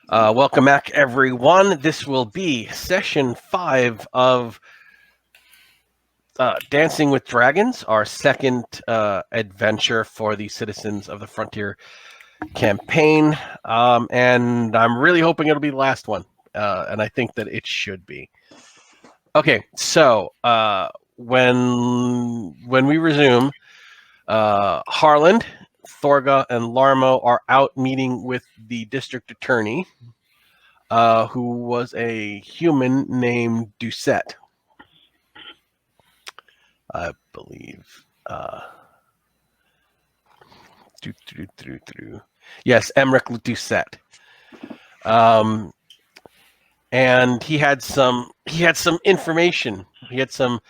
Welcome back, everyone. This will be session 5 of Dancing with Dragons, our second adventure for the Citizens of the Frontier campaign. And I'm really hoping it'll be the last one. And I think that it should be. Okay, so when we resume, Harland, Thorga, and Larmo are out meeting with the district attorney, who was a human named Doucette, I believe. Yes, Emmerich Doucette. And he had some information. He had some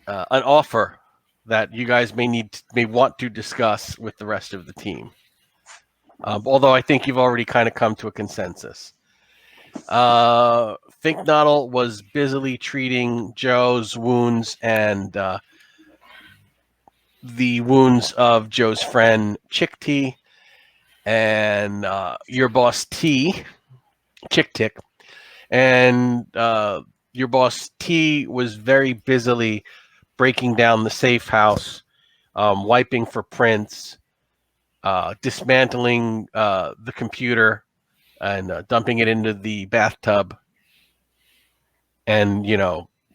an offer that you guys may want to discuss with the rest of the team. Although I think you've already kind of come to a consensus. Finknottle was busily treating Joe's wounds and the wounds of Joe's friend Chick T and your boss T, Chick Tick, and your boss T was very busily breaking down the safe house, wiping for prints, dismantling the computer, and dumping it into the bathtub, and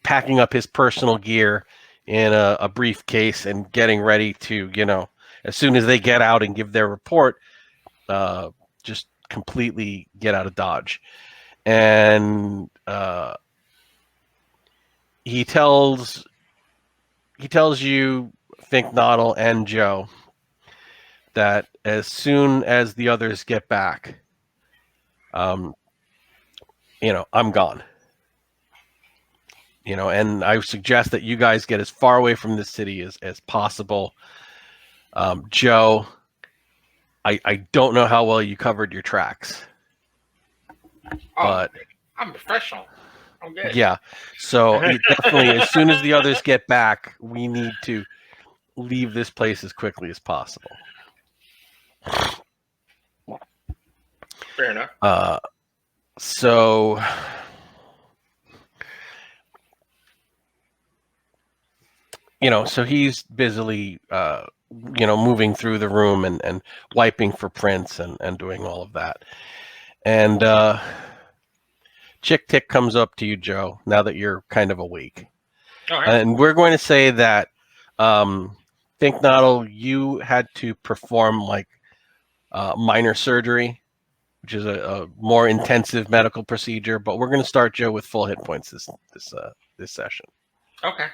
packing up his personal gear in a briefcase and getting ready to, as soon as they get out and give their report, just completely get out of Dodge. And he tells you, Finknottle and Joe, that as soon as the others get back, I'm gone. And I suggest that you guys get as far away from this city as possible. Joe, I don't know how well you covered your tracks. But I'm professional. I'm good. Yeah. So definitely, as soon as the others get back, we need to leave this place as quickly as possible. Fair enough. So he's busily, moving through the room and wiping for prints and doing all of that. And Chick Tick comes up to you, Joe, now that you're kind of awake. All right. And we're going to say that, Finknottle, you had to perform minor surgery, which is a more intensive medical procedure. But we're going to start Joe with full hit points this session. Okay.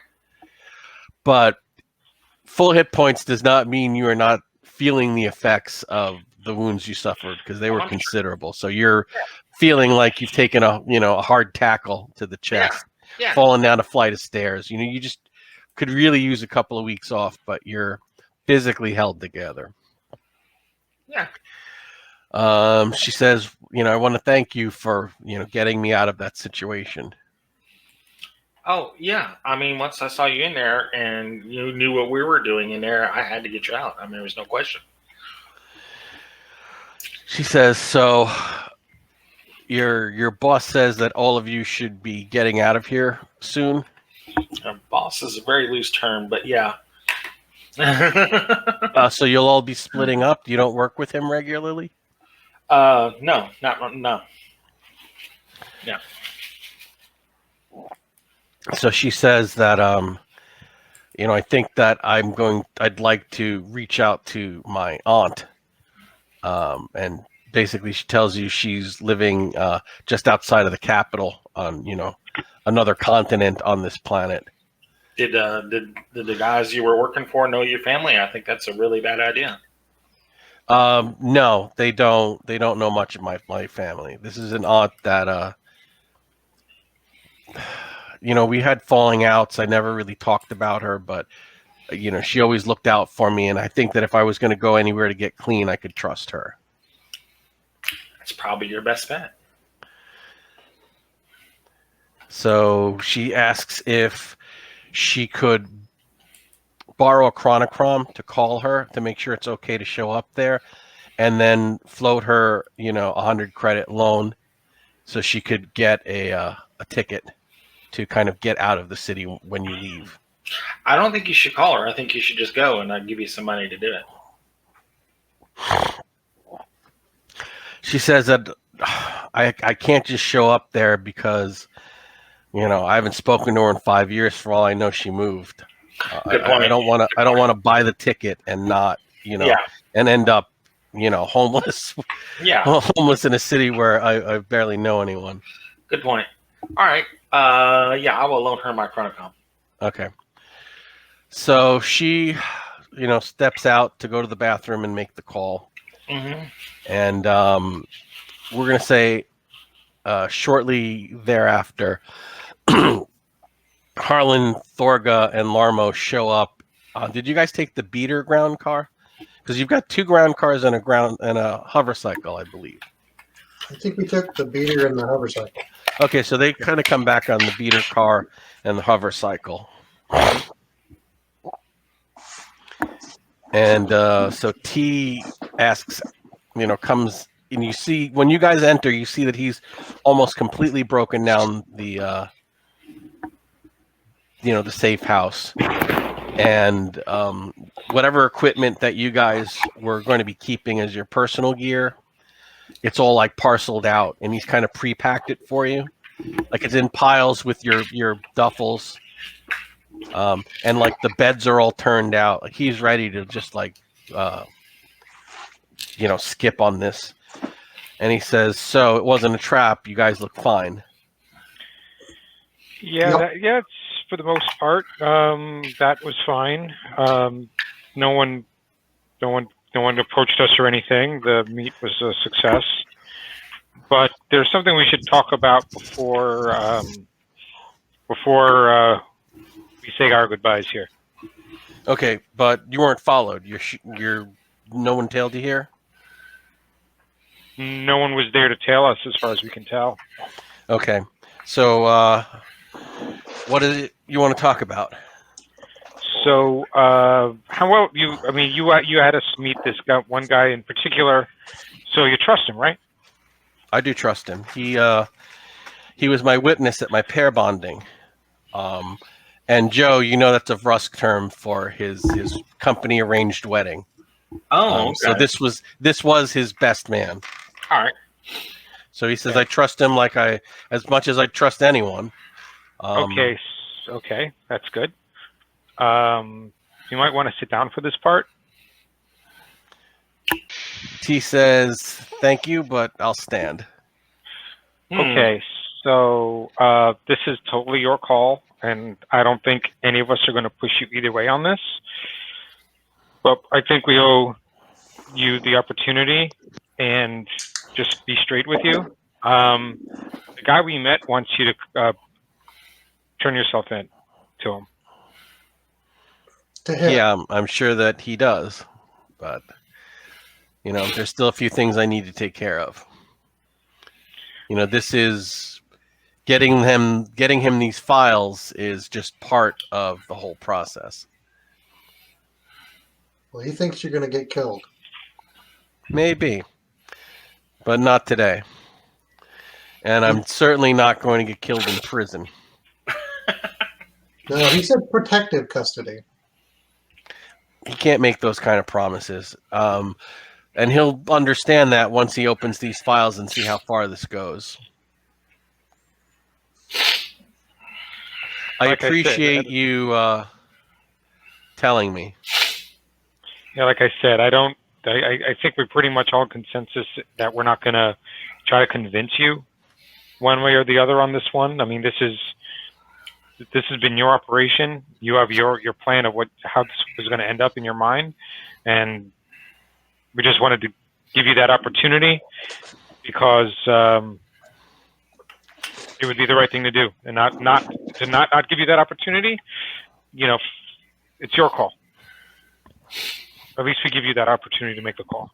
But full hit points does not mean you are not feeling the effects of the wounds you suffered, because they were considerable. So you're feeling like you've taken a hard tackle to the chest, falling down a flight of stairs. You just could really use a couple of weeks off, but you're physically held together. Yeah. She says, I want to thank you for, getting me out of that situation. Oh, yeah. I mean, once I saw you in there and you knew what we were doing in there, I had to get you out. I mean, there was no question. She says, so your boss says that all of you should be getting out of here soon. Boss is a very loose term, but yeah. So you'll all be splitting up? You don't work with him regularly? No. Yeah. So she says that, I think that I'd like to reach out to my aunt. And basically she tells you she's living just outside of the capital on, another continent on this planet. Did the guys you were working for know your family? I think that's a really bad idea. No, they don't know much of my family. This is an aunt that, we had falling outs. I never really talked about her, but, she always looked out for me. And I think that if I was going to go anywhere to get clean, I could trust her. That's probably your best bet. So she asks if she could borrow a chronocrom to call her to make sure it's okay to show up there. and then float her, 100 credit loan, so she could get a ticket to kind of get out of the city when you leave. I don't think you should call her. I think you should just go, and I'd give you some money to do it. She says that I can't just show up there because, I haven't spoken to her in 5 years. For all I know, she moved. Good point. I don't want to buy the ticket and not, and end up, homeless. Yeah. Homeless in a city where I barely know anyone. Good point. All right. Yeah, I will loan her my chronocom. Okay. So she, steps out to go to the bathroom and make the call. Mm-hmm. And we're going to say shortly thereafter, Harlan, Thorga, and Larmo show up. Did you guys take the beater ground car? Because you've got 2 ground cars and a hover cycle, I believe. I think we took the beater and the hover cycle. Okay, so they kind of come back on the beater car and the hover cycle. And so T asks, comes, and you see, when you guys enter, you see that he's almost completely broken down the safe house. And whatever equipment that you guys were going to be keeping as your personal gear, it's all like parceled out, and he's kind of pre-packed it for you. Like it's in piles with your duffels. And like the beds are all turned out. Like he's ready to just skip on this. And he says, "So it wasn't a trap. You guys look fine." Yeah, Yep. it's for the most part. That was fine. No one approached us or anything. The meet was a success. But there's something we should talk about before we say our goodbyes here. Okay, but you weren't followed. You're no one tailed you here? No one was there to tail us, as far as we can tell. Okay, so what is it you want to talk about? So, how well you had us meet this one guy in particular. So you trust him, right? I do trust him. He was my witness at my pair bonding. And Joe, that's a Rusk term for his company arranged wedding. Oh, okay. So this was his best man. All right. So he says, I trust him as much as I trust anyone. Okay, that's good. You might want to sit down for this part. T says, "Thank you, but I'll stand." Okay, so this is totally your call, and I don't think any of us are going to push you either way on this. But I think we owe you the opportunity and just be straight with you. The guy we met wants you to turn yourself in to him. To him. Yeah, I'm sure that he does, but there's still a few things I need to take care of. This is getting him these files is just part of the whole process. Well, he thinks you're going to get killed. Maybe, but not today. And I'm certainly not going to get killed in prison. No, he said protective custody. He can't make those kind of promises. And he'll understand that once he opens these files and see how far this goes. I appreciate you telling me. Yeah, like I said, I think we're pretty much all consensus that we're not going to try to convince you one way or the other on this one. I mean, this has been your operation. You have your plan of how this was going to end up in your mind, and we just wanted to give you that opportunity because it would be the right thing to do, and not give you that opportunity. It's your call. At least we give you that opportunity to make the call.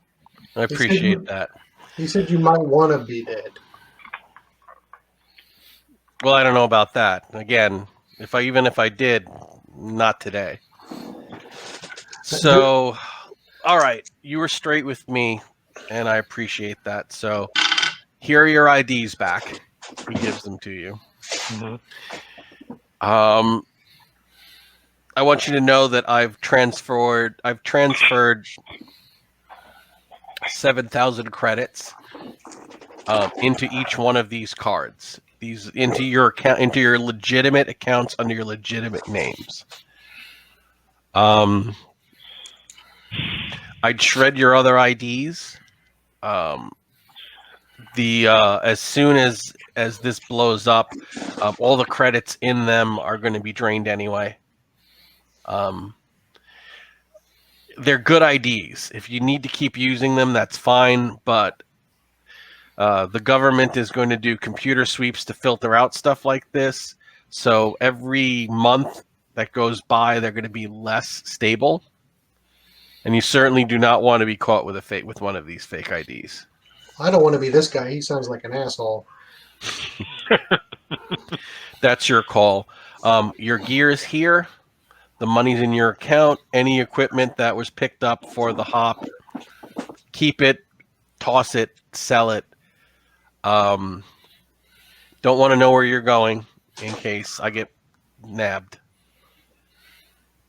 I appreciate that. He said you might want to be dead. Well, I don't know about that. Again, if I did, not today. So, all right, you were straight with me. and I appreciate that. So here are your IDs back. He gives them to you. I want you to know that I've transferred 7,000 credits into each one of these cards. These into your account, into your legitimate accounts under your legitimate names. I'd shred your other IDs. As soon as this blows up, all the credits in them are going to be drained anyway. They're good IDs. If you need to keep using them, that's fine. But the government is going to do computer sweeps to filter out stuff like this. So every month that goes by, they're going to be less stable. And you certainly do not want to be caught with one of these fake IDs. I don't want to be this guy. He sounds like an asshole. That's your call. Your gear is here. The money's in your account. Any equipment that was picked up for the hop, keep it, toss it, sell it. Don't want to know where you're going in case I get nabbed.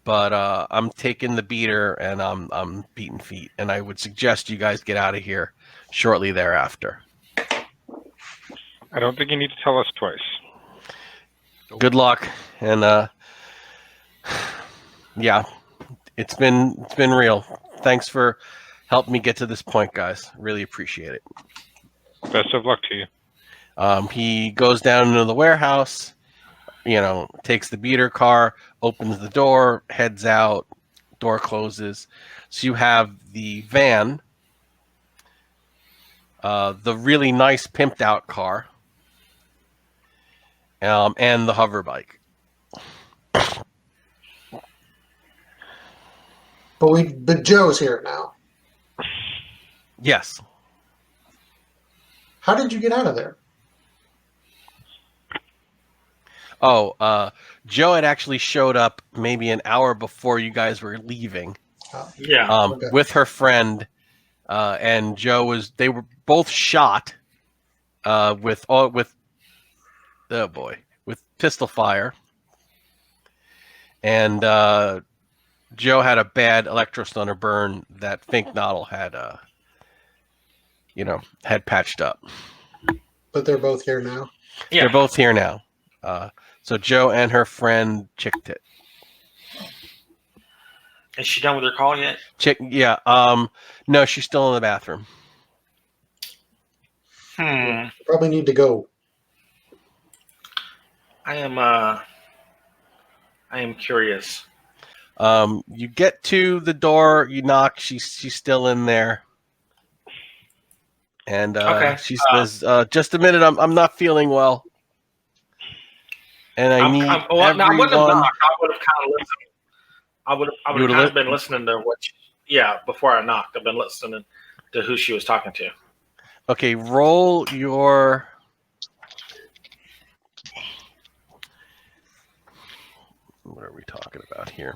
But I'm taking the beater and I'm beating feet. And I would suggest you guys get out of here shortly thereafter. I don't think you need to tell us twice. Good luck. And yeah, it's been real. Thanks for helping me get to this point, guys. Really appreciate it. Best of luck to you. He goes down into the warehouse, takes the beater car, opens the door, heads out, door closes. So you have the van, the really nice pimped out car, and the hover bike. But Joe's here now. Yes. How did you get out of there? Oh, Joe had actually showed up maybe an hour before you guys were leaving. Yeah. Okay. With her friend, and they were both shot with pistol fire, and Joe had a bad electrostunner burn that Fink Noddle had patched up. But they're both here now. Yeah. They're both here now. So Joe and her friend chicked it. Is she done with her call yet? Yeah. No, she's still in the bathroom. Probably need to go. I am curious. You get to the door, you knock, she's still in there. And Okay. she says, just a minute, I'm not feeling well. And I need I wouldn't have everyone. knocked. I would have kind of listened. I would have kind of been listening to before I knocked. I've been listening to who she was talking to. Okay, roll your... What are we talking about here?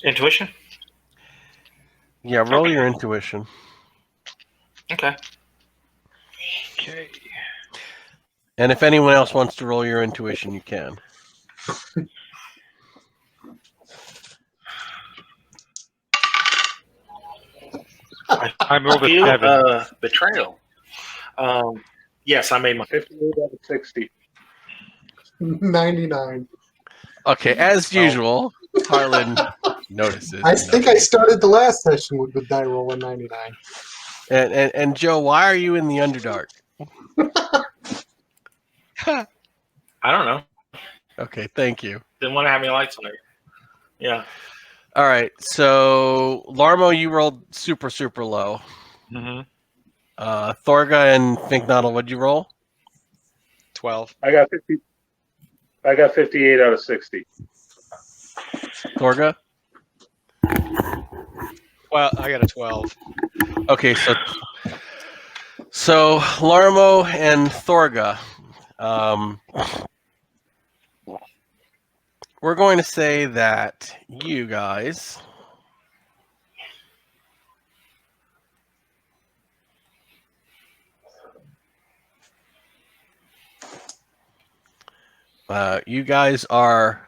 Intuition? Yeah, roll your intuition. Okay. Okay. And if anyone else wants to roll your intuition, you can. I rolled a feel 7. betrayal. Yes, I made my 58 out of 60. 99. Okay, as usual, Harlan notices. I think I started the last session with die roll 99. And Joe, why are you in the Underdark? I don't know. Okay, thank you. Didn't want to have any lights on it. Yeah. All right, so Larmo, you rolled super, super low. Mm-hmm. Thorga and Finknoddle, what'd you roll? 12. I got 58 out of 60. Thorga? Well, I got a 12. Okay, so Larmo and Thorga, we're going to say that you guys You guys are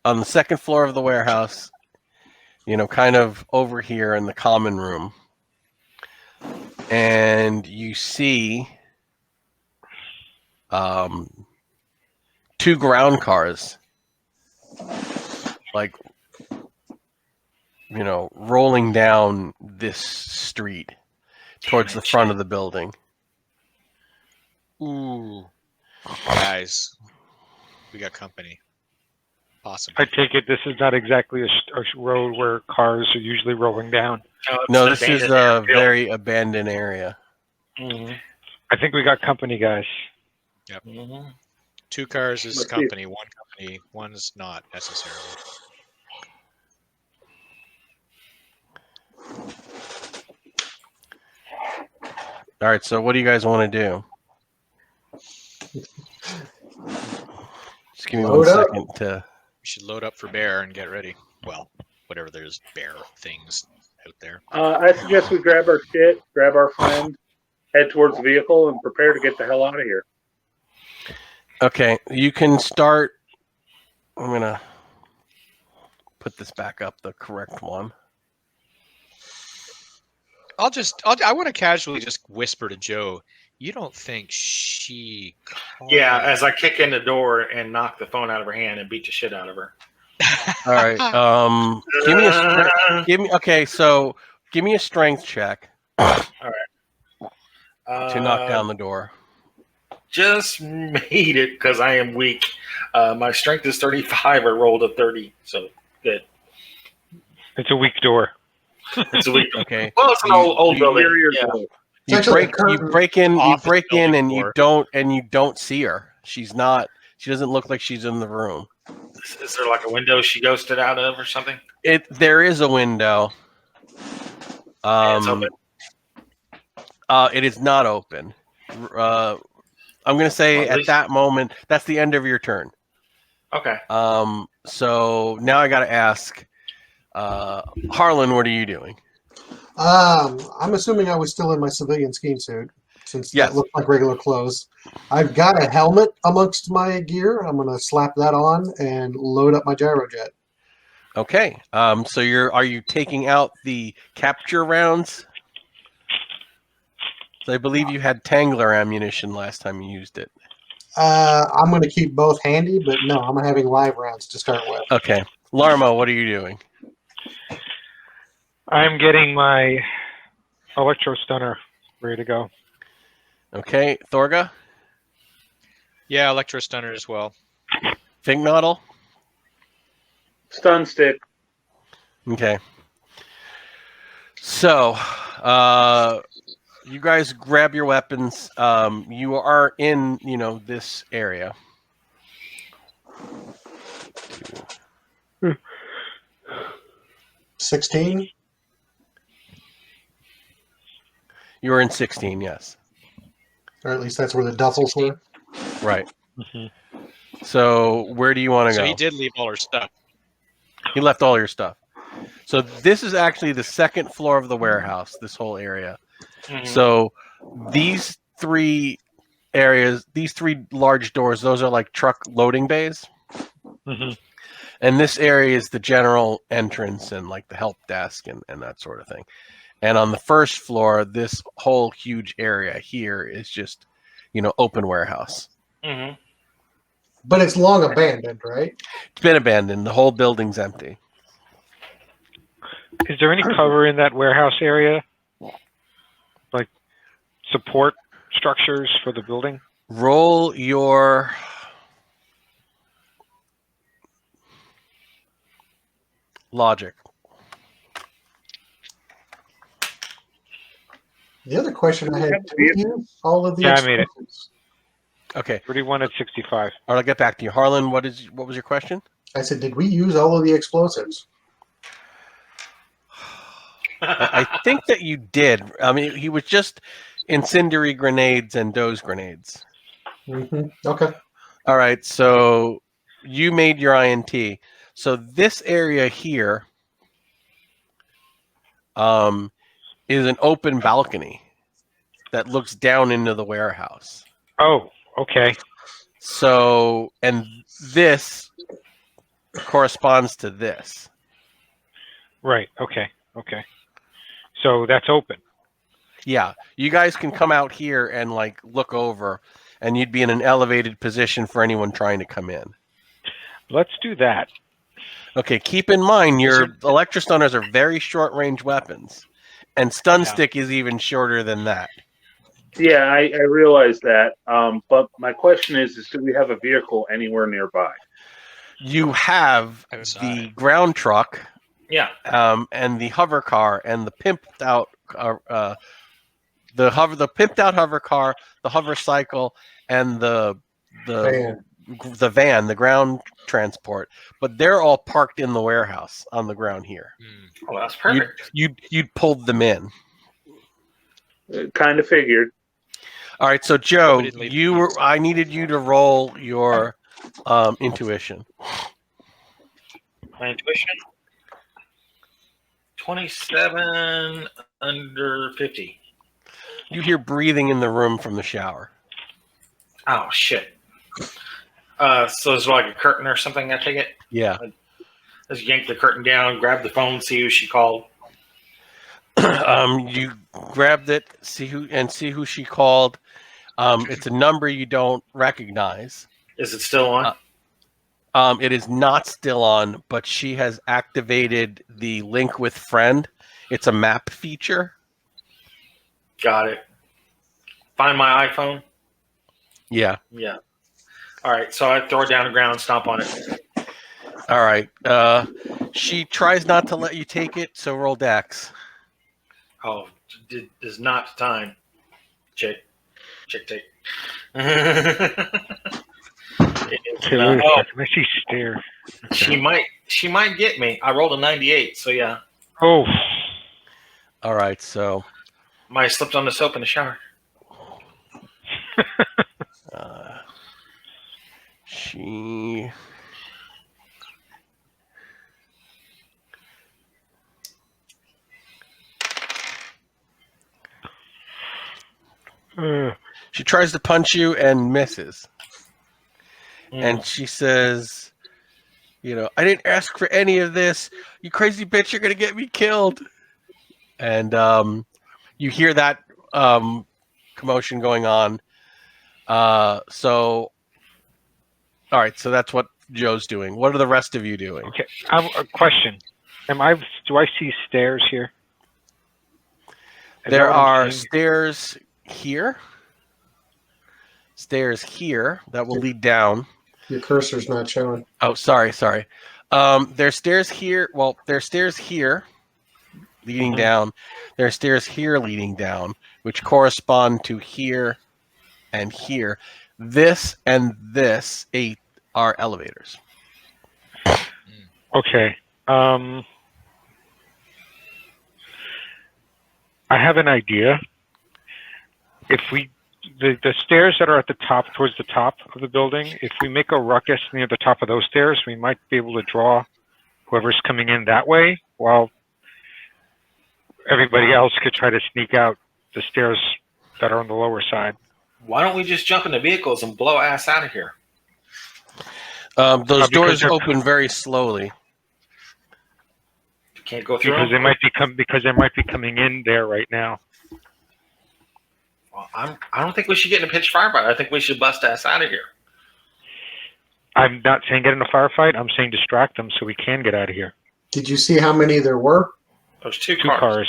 on the second floor of the warehouse, kind of over here in the common room. And you see 2 ground cars, like, rolling down this street towards the front of the building. Ooh. Guys, we got company. Possibly. I take it this is not exactly a road where cars are usually rolling down. No, this is a very abandoned area. Mm-hmm. I think we got company, guys. Yep. Mm-hmm. 2 cars is Let's see. company. 1 company. 1's not necessarily. All right, so what do you guys want to do? Just give me Load 1 up. second to. We should load up for bear and get ready. Well, whatever there's bear things out there. I suggest we grab our shit, grab our friend, head towards the vehicle, and prepare to get the hell out of here. Okay, you can start. I'm gonna put this back up, the correct one. I want to casually just whisper to Joe, you don't think she called... Yeah, as I kick in the door and knock the phone out of her hand and beat the shit out of her. All right. Give me a strength check to knock down the door. Just made it because I am weak. My strength is 35. I rolled a 30, so good. It's a weak door. It's a weak. Okay. Well, it's an old building. Interior Yeah. door. You actually break, a curtain. you break in, and door. you don't see her. She doesn't look like she's in the room. Is there like a window she ghosted out of or something? There is a window. It's open. It is not open. I'm gonna say Well, at at least- that moment, that's the end of your turn. Okay. So now I gotta ask, Harlan, what are you doing? I'm assuming I was still in my civilian skiing suit, since Yes. that looked like regular clothes. I've got a helmet amongst my gear. I'm going to slap that on and load up my gyrojet. Okay. So are you taking out the capture rounds? So I believe you had Tangler ammunition last time you used it. I'm going to keep both handy, but no, I'm having live rounds to start with. Okay. Larmo, what are you doing? I'm getting my electro stunner ready to go. Okay. Thorga? Yeah, electro stunner as well. Finknoddle? Stun stick. Okay. So, you guys grab your weapons. You are in, this area. 16? You were in 16, yes. Or at least that's where the duffels were. Right. Mhm. So, where do you want to So go? he did leave all her stuff. He left all your stuff. So this is actually the second floor of the warehouse, this whole area. Mhm. So these 3 areas, these 3 large doors, those are like truck loading bays. Mm-hmm. And this area is the general entrance and like the help desk and that sort of thing. And on the first floor, this whole huge area here is just, open warehouse. Mhm. But it's long abandoned, right? It's been abandoned. The whole building's empty. Is there any cover in that warehouse area? Like support structures for the building? Roll your logic. The other question I had, do we use all of the Yeah, I made it. explosives? Okay. 31 at 65. All right, I'll get back to you. Harlan, what was your question? I said, did we use all of the explosives? I think that you did. I mean, he was just incendiary grenades and doze grenades. Mm-hmm. Okay. All right, so you made your INT. So this area here is an open balcony that looks down into the warehouse. Oh, okay. So, and this corresponds to this. Right. Okay. Okay. So that's open. Yeah, you guys can come out here and like look over, and you'd be in an elevated position for anyone trying to come in. Let's do that. Okay, keep in mind your electrostunners are very short-range weapons, and stun stick is even shorter than that. Yeah, I realize that. But my question is do we have a vehicle anywhere nearby? You have the ground truck, Yeah. and the hover car, and the pimped out pimped out hover car, the hover cycle, and the van, the ground transport. But they're all parked in the warehouse on the ground here. Oh, that's perfect. You'd pulled them in. Kind of figured. All right, so Joe, I needed you to roll your intuition. My intuition? 27 under 50. You hear breathing in the room from the shower. Oh, shit. So it's like a curtain or something, I take it? Yeah. Let's yank the curtain down, grab the phone, see who she called. You grabbed it, see who she called. It's a number you don't recognize. Is it still on? It is not still on, but she has activated the link with friend. It's a map feature. Got it. Find my iPhone? Yeah. Yeah. All right, so I throw it down the ground and stomp on it. All right. She tries not to let you take it, so roll Dex. Oh, is not time. Check. Okay, I see stare. She might get me. I rolled a 98, so yeah. Oh. All right, so Might have slipped on the soap in the shower. She tries to punch you and misses. And she says, I didn't ask for any of this. You crazy bitch, you're going to get me killed. And you hear that commotion going on. All right, so that's what Joe's doing. What are the rest of you doing? Okay, a question. Do I see stairs here? There are stairs here. Stairs here that will lead down. Your cursor's not showing. Oh, sorry. There's stairs here. Well, there's stairs here leading down. There are stairs here leading down, which correspond to here and here. This and this 8 are elevators. Okay. I have an idea. If we the stairs that are at the top, towards the top of the building, if we make a ruckus near the top of those stairs, we might be able to draw whoever's coming in that way, while everybody else could try to sneak out the stairs that are on the lower side. Why don't we just jump into vehicles and blow ass out of here? Those doors open very slowly. You can't go through because them? they might be coming in there right now. Well, I don't think we should get in a pitch firefight. I think we should bust ass out of here. I'm not saying get in a firefight. I'm saying distract them so we can get out of here. Did you see how many there were? There's two Two cars.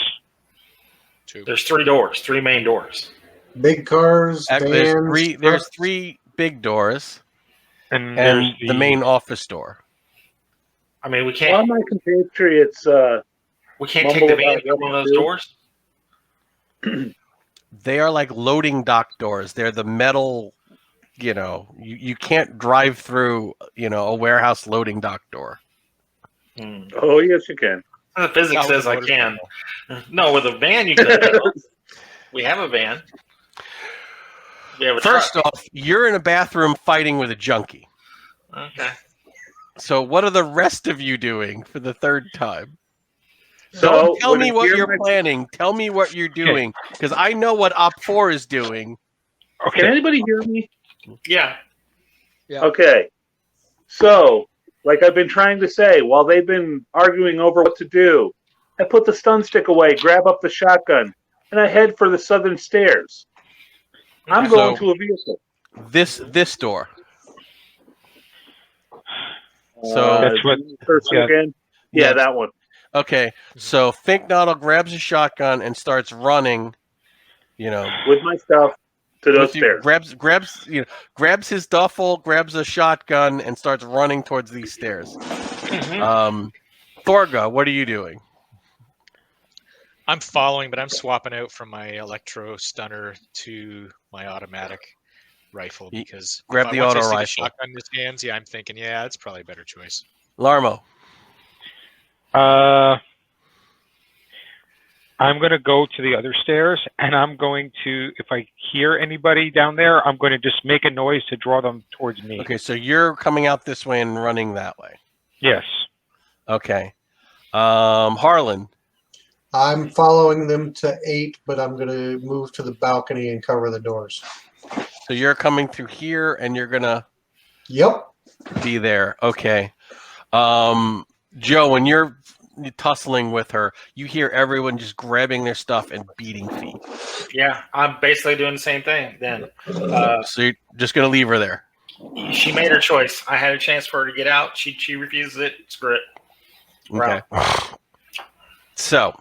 There's 3 doors, 3 main doors. Big cars, Actually, vans. there's 3 big doors And the main office door. I mean, we All can't my compatriots take the van through one of those doors. They are like loading dock doors. They're the metal, you can't drive through, a warehouse loading dock door. Oh, yes, you can. The physics says I can. No, with a van you can. We have a van. We have a First truck. off, you're in a bathroom fighting with a junkie. Okay. So what are the rest of you doing for the 3rd time? So Don't tell when me a what gear you're mech- planning. Tell me what you're doing, because I know what Op 4 is doing. Okay. Can anybody hear me? Yeah. Yeah. Okay. So, like I've been trying to say, while they've been arguing over what to do, I put the stun stick away, grab up the shotgun, and I head for the southern stairs. I'm Okay. going So- to a vehicle. This door. So That's what- Cursor yeah. again. yeah, Yeah, that one. okay. So Think Noddle grabs a shotgun and starts running. With my stuff to those with you, stairs. grabs his duffel, grabs a shotgun, and starts running towards these stairs. Mhm. Thorga, what are you doing? I'm following, but I'm swapping out from my electro stunner to my automatic rifle You because grab the once auto I see rifle. the shotgun in his hands, yeah, I'm thinking, yeah, it's probably a better choice. Larmo. I'm going to go to the other stairs, and I'm going to, if I hear anybody down there, I'm going to just make a noise to draw them towards me. Okay, so you're coming out this way and running that way. Yes. Okay. Harlan. I'm following them to 8, but I'm going to move to the balcony and cover the doors. So you're coming through here and you're gonna Yep. be there. Okay. Joe, when you're tussling with her, you hear everyone just grabbing their stuff and beating feet. Yeah, I'm basically doing the same thing. Then So you're just gonna leave her there. she made her choice. I had a chance for her to get out. She refuses it. Screw it. Okay. So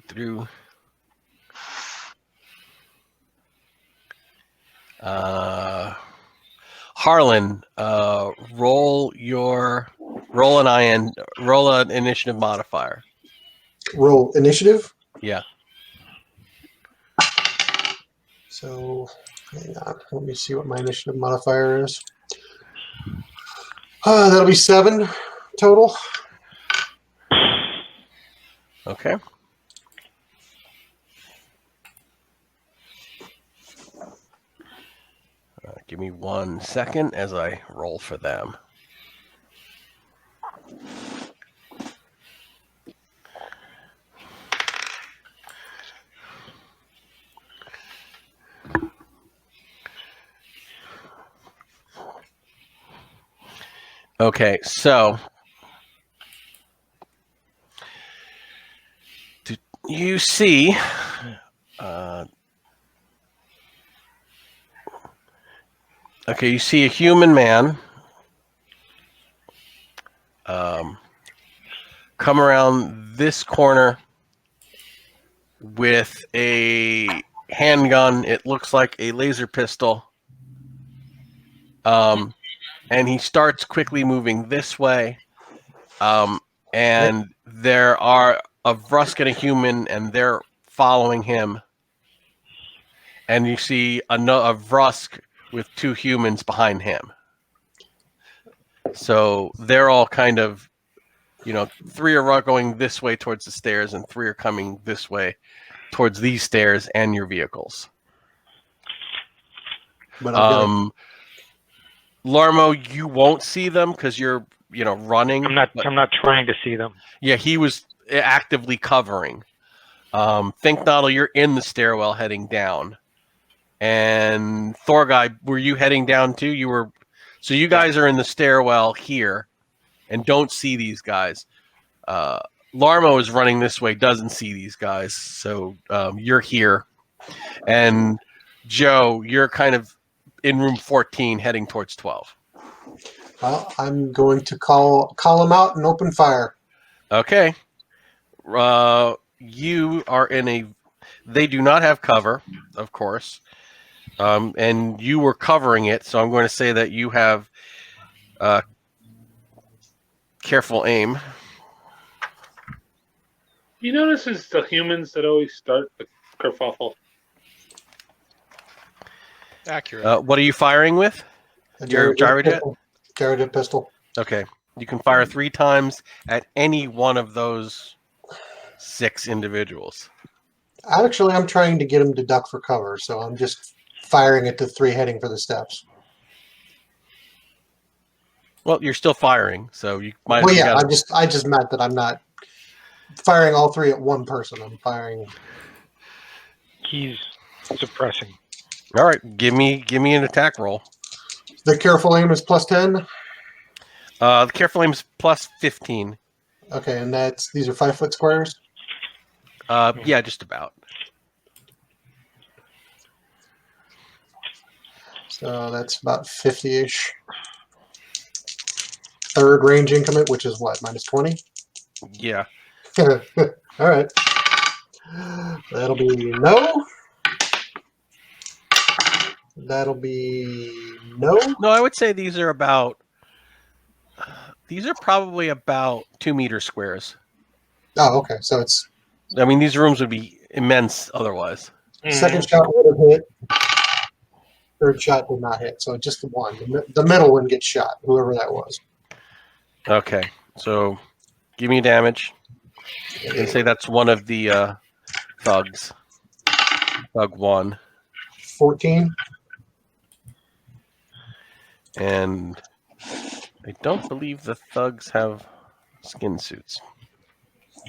through. Harlan, roll an initiative modifier. Roll initiative. Yeah. So, hang on. Let me see what my initiative modifier is. That'll be 7 total. Okay. Give me 1 second as I roll for them. Okay, so you see you see a human man come around this corner with a handgun. It looks like a laser pistol. And he starts quickly moving this way. And there are a Vrusk and a human, and they're following him. And you see a Vrusk with 2 humans behind him. So they're all kind of, 3 are going this way towards the stairs, and 3 are coming this way towards these stairs and your vehicles. But I'm Larmo, you won't see them because you're, running. I'm not trying to see them. Yeah, he was actively covering. Think Noddle, you're in the stairwell heading down. And Thorguy, were you heading down too? So you guys are in the stairwell here and don't see these guys. Larmo is running this way, doesn't see these guys. So you're here. And Joe, you're kind of in room 14 heading towards 12. Well, I'm going to call them out and open fire. Okay. You are they do not have cover, of course. And you were covering it, so I'm going to say that you have careful aim. You notice it's the humans that always start the kerfuffle. Accurate. What are you firing with? Your gyrojet? Gyrojet pistol. Okay. You can fire 3 times at any one of those 6 individuals. Actually, I'm trying to get them to duck for cover, so I'm just firing at the 3 heading for the steps. Well, you're still firing, so you might. Well, yeah, I just meant that I'm not firing all 3 at one person. I'm firing. He's suppressing. All right, give me an attack roll. The careful aim is plus 10. The careful aim is plus 15. Okay, and these are 5-foot squares. Yeah, just about. So that's about 50-ish. Third range increment, which is what, minus 20? Yeah. All right. That'll be no. That'll be no. No, I would say these are about. These are probably about 2 meter squares. Oh, okay. So it's I mean, these rooms would be immense otherwise. second shot would have hit. Third shot did not hit. So just the one. The middle one gets shot, whoever that was. Okay, so give me damage. And say that's one of the thugs. Thug 1. 14. And I don't believe the thugs have skin suits.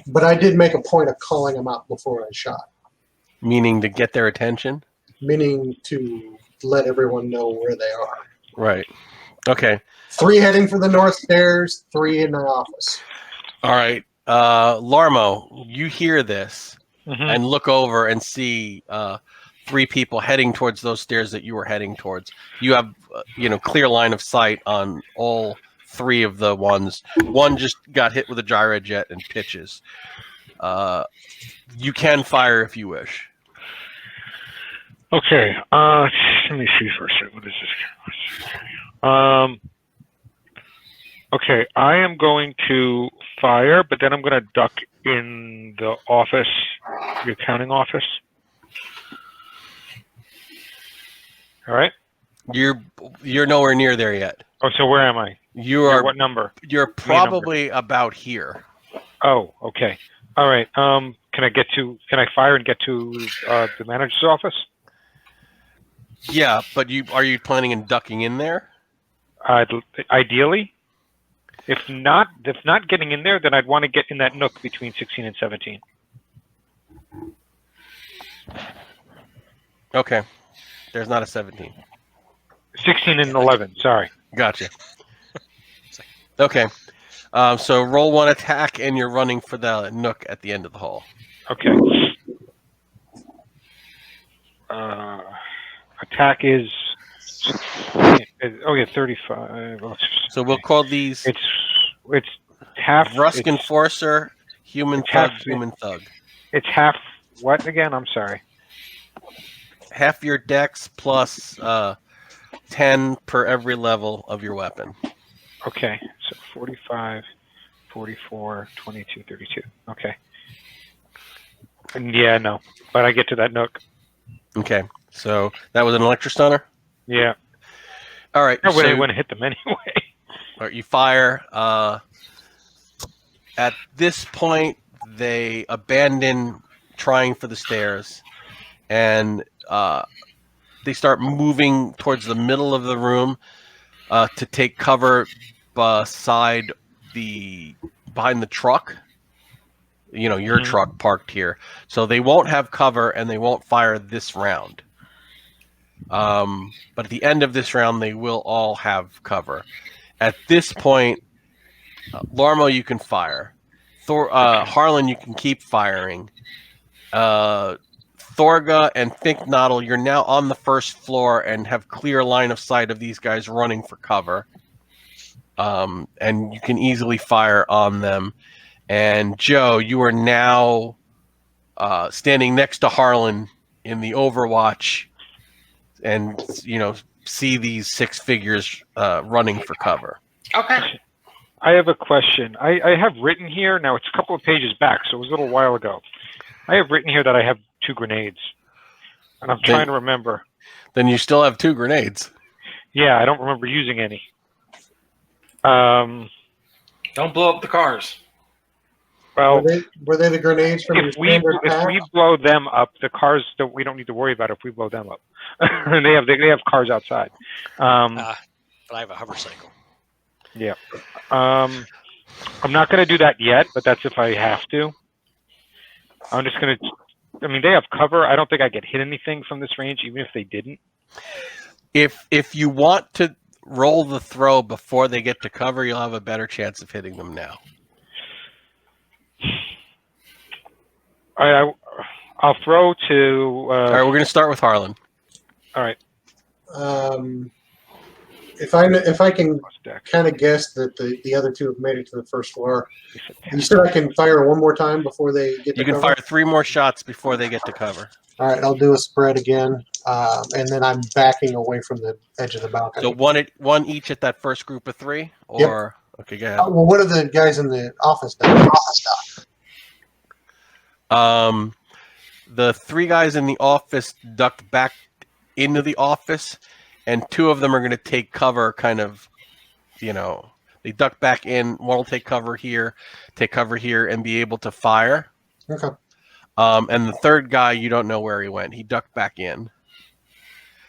But I did make a point of calling them out before I shot, Meaning to get their attention? meaning to let everyone know where they are. Right. Okay. 3 heading for the north stairs, 3 in the office. All right. Larmo, you hear this and look over and see 3 people heading towards those stairs that you were heading towards. You have, clear line of sight on all 3 of the ones. One just got hit with a gyrojet and pitches. You can fire if you wish. Okay. Let me see for a second. What is this? Okay, I am going to fire, but then I'm going to duck in the office, the accounting office. All right. You're nowhere near there yet. Oh, so where am I? You are. What number? You're probably about here. Oh, okay. All right. Can I fire and get to the manager's office? Yeah, but are you planning on ducking in there? Ideally. If not getting in there, then I'd want to get in that nook between 16 and 17. Okay. There's not a 17. 16 and 11, sorry. Gotcha. Okay. So roll 1 attack, and you're running for the nook at the end of the hall. Okay. Attack is 35. So we'll call these It's half. Rusk Enforcer, Human Thug, Human Thug. It's half what again? I'm sorry. Half your dex plus 10 per every level of your weapon. Okay, so 45, 44, 22, 32. Okay. Yeah, no, but I get to that nook. Okay, so that was an electrostunner? Yeah. All right. I wouldn't want to hit them anyway. All right, you fire. At this point, they abandon trying for the stairs, and they start moving towards the middle of the room to take cover behind the truck. Your truck parked here. So they won't have cover, and they won't fire this round. But at the end of this round, they will all have cover. At this point, Larmo, you can fire. Harlan, you can keep firing. Thorga and Thinknoddle, you're now on the first floor and have clear line of sight of these guys running for cover. And you can easily fire on them. And Joe, you are now standing next to Harlan in the Overwatch, and see these 6 figures running for cover. Okay. I have a question. I have written here, now it's a couple of pages back, so it was a little while ago. I have written here that I have 2 grenades, and I'm trying to remember. Then you still have 2 grenades. Yeah, I don't remember using any. Don't blow up the cars. Well, Were they the grenades from your standard pack? if we blow them up, the cars we don't need to worry about if we blow them up. they have cars outside. But I have a hover cycle. Yeah. I'm not going to do that yet, but that's if I have to. I'm just going to. I mean, they have cover. I don't think I could hit anything from this range, even if they didn't. If you want to, roll the throw before they get to cover, you'll have a better chance of hitting them now. All right, I'll throw to. All right, we're going to start with Harlan. All right. If I can kind of guess that the other two have made it to the first floor, you said I can fire one more time before they get to You can cover? fire 3 more shots before they get to cover. All right, I'll do a spread again, and then I'm backing away from the edge of the balcony. So one each at that first group of 3? Or okay, go ahead. Well, what are the guys in the office doing? The 3 guys in the office ducked back into the office, and 2 of them are going to take cover kind of, they duck back in. One will take cover here, and be able to fire. Okay. And the 3rd guy, you don't know where he went. He ducked back in.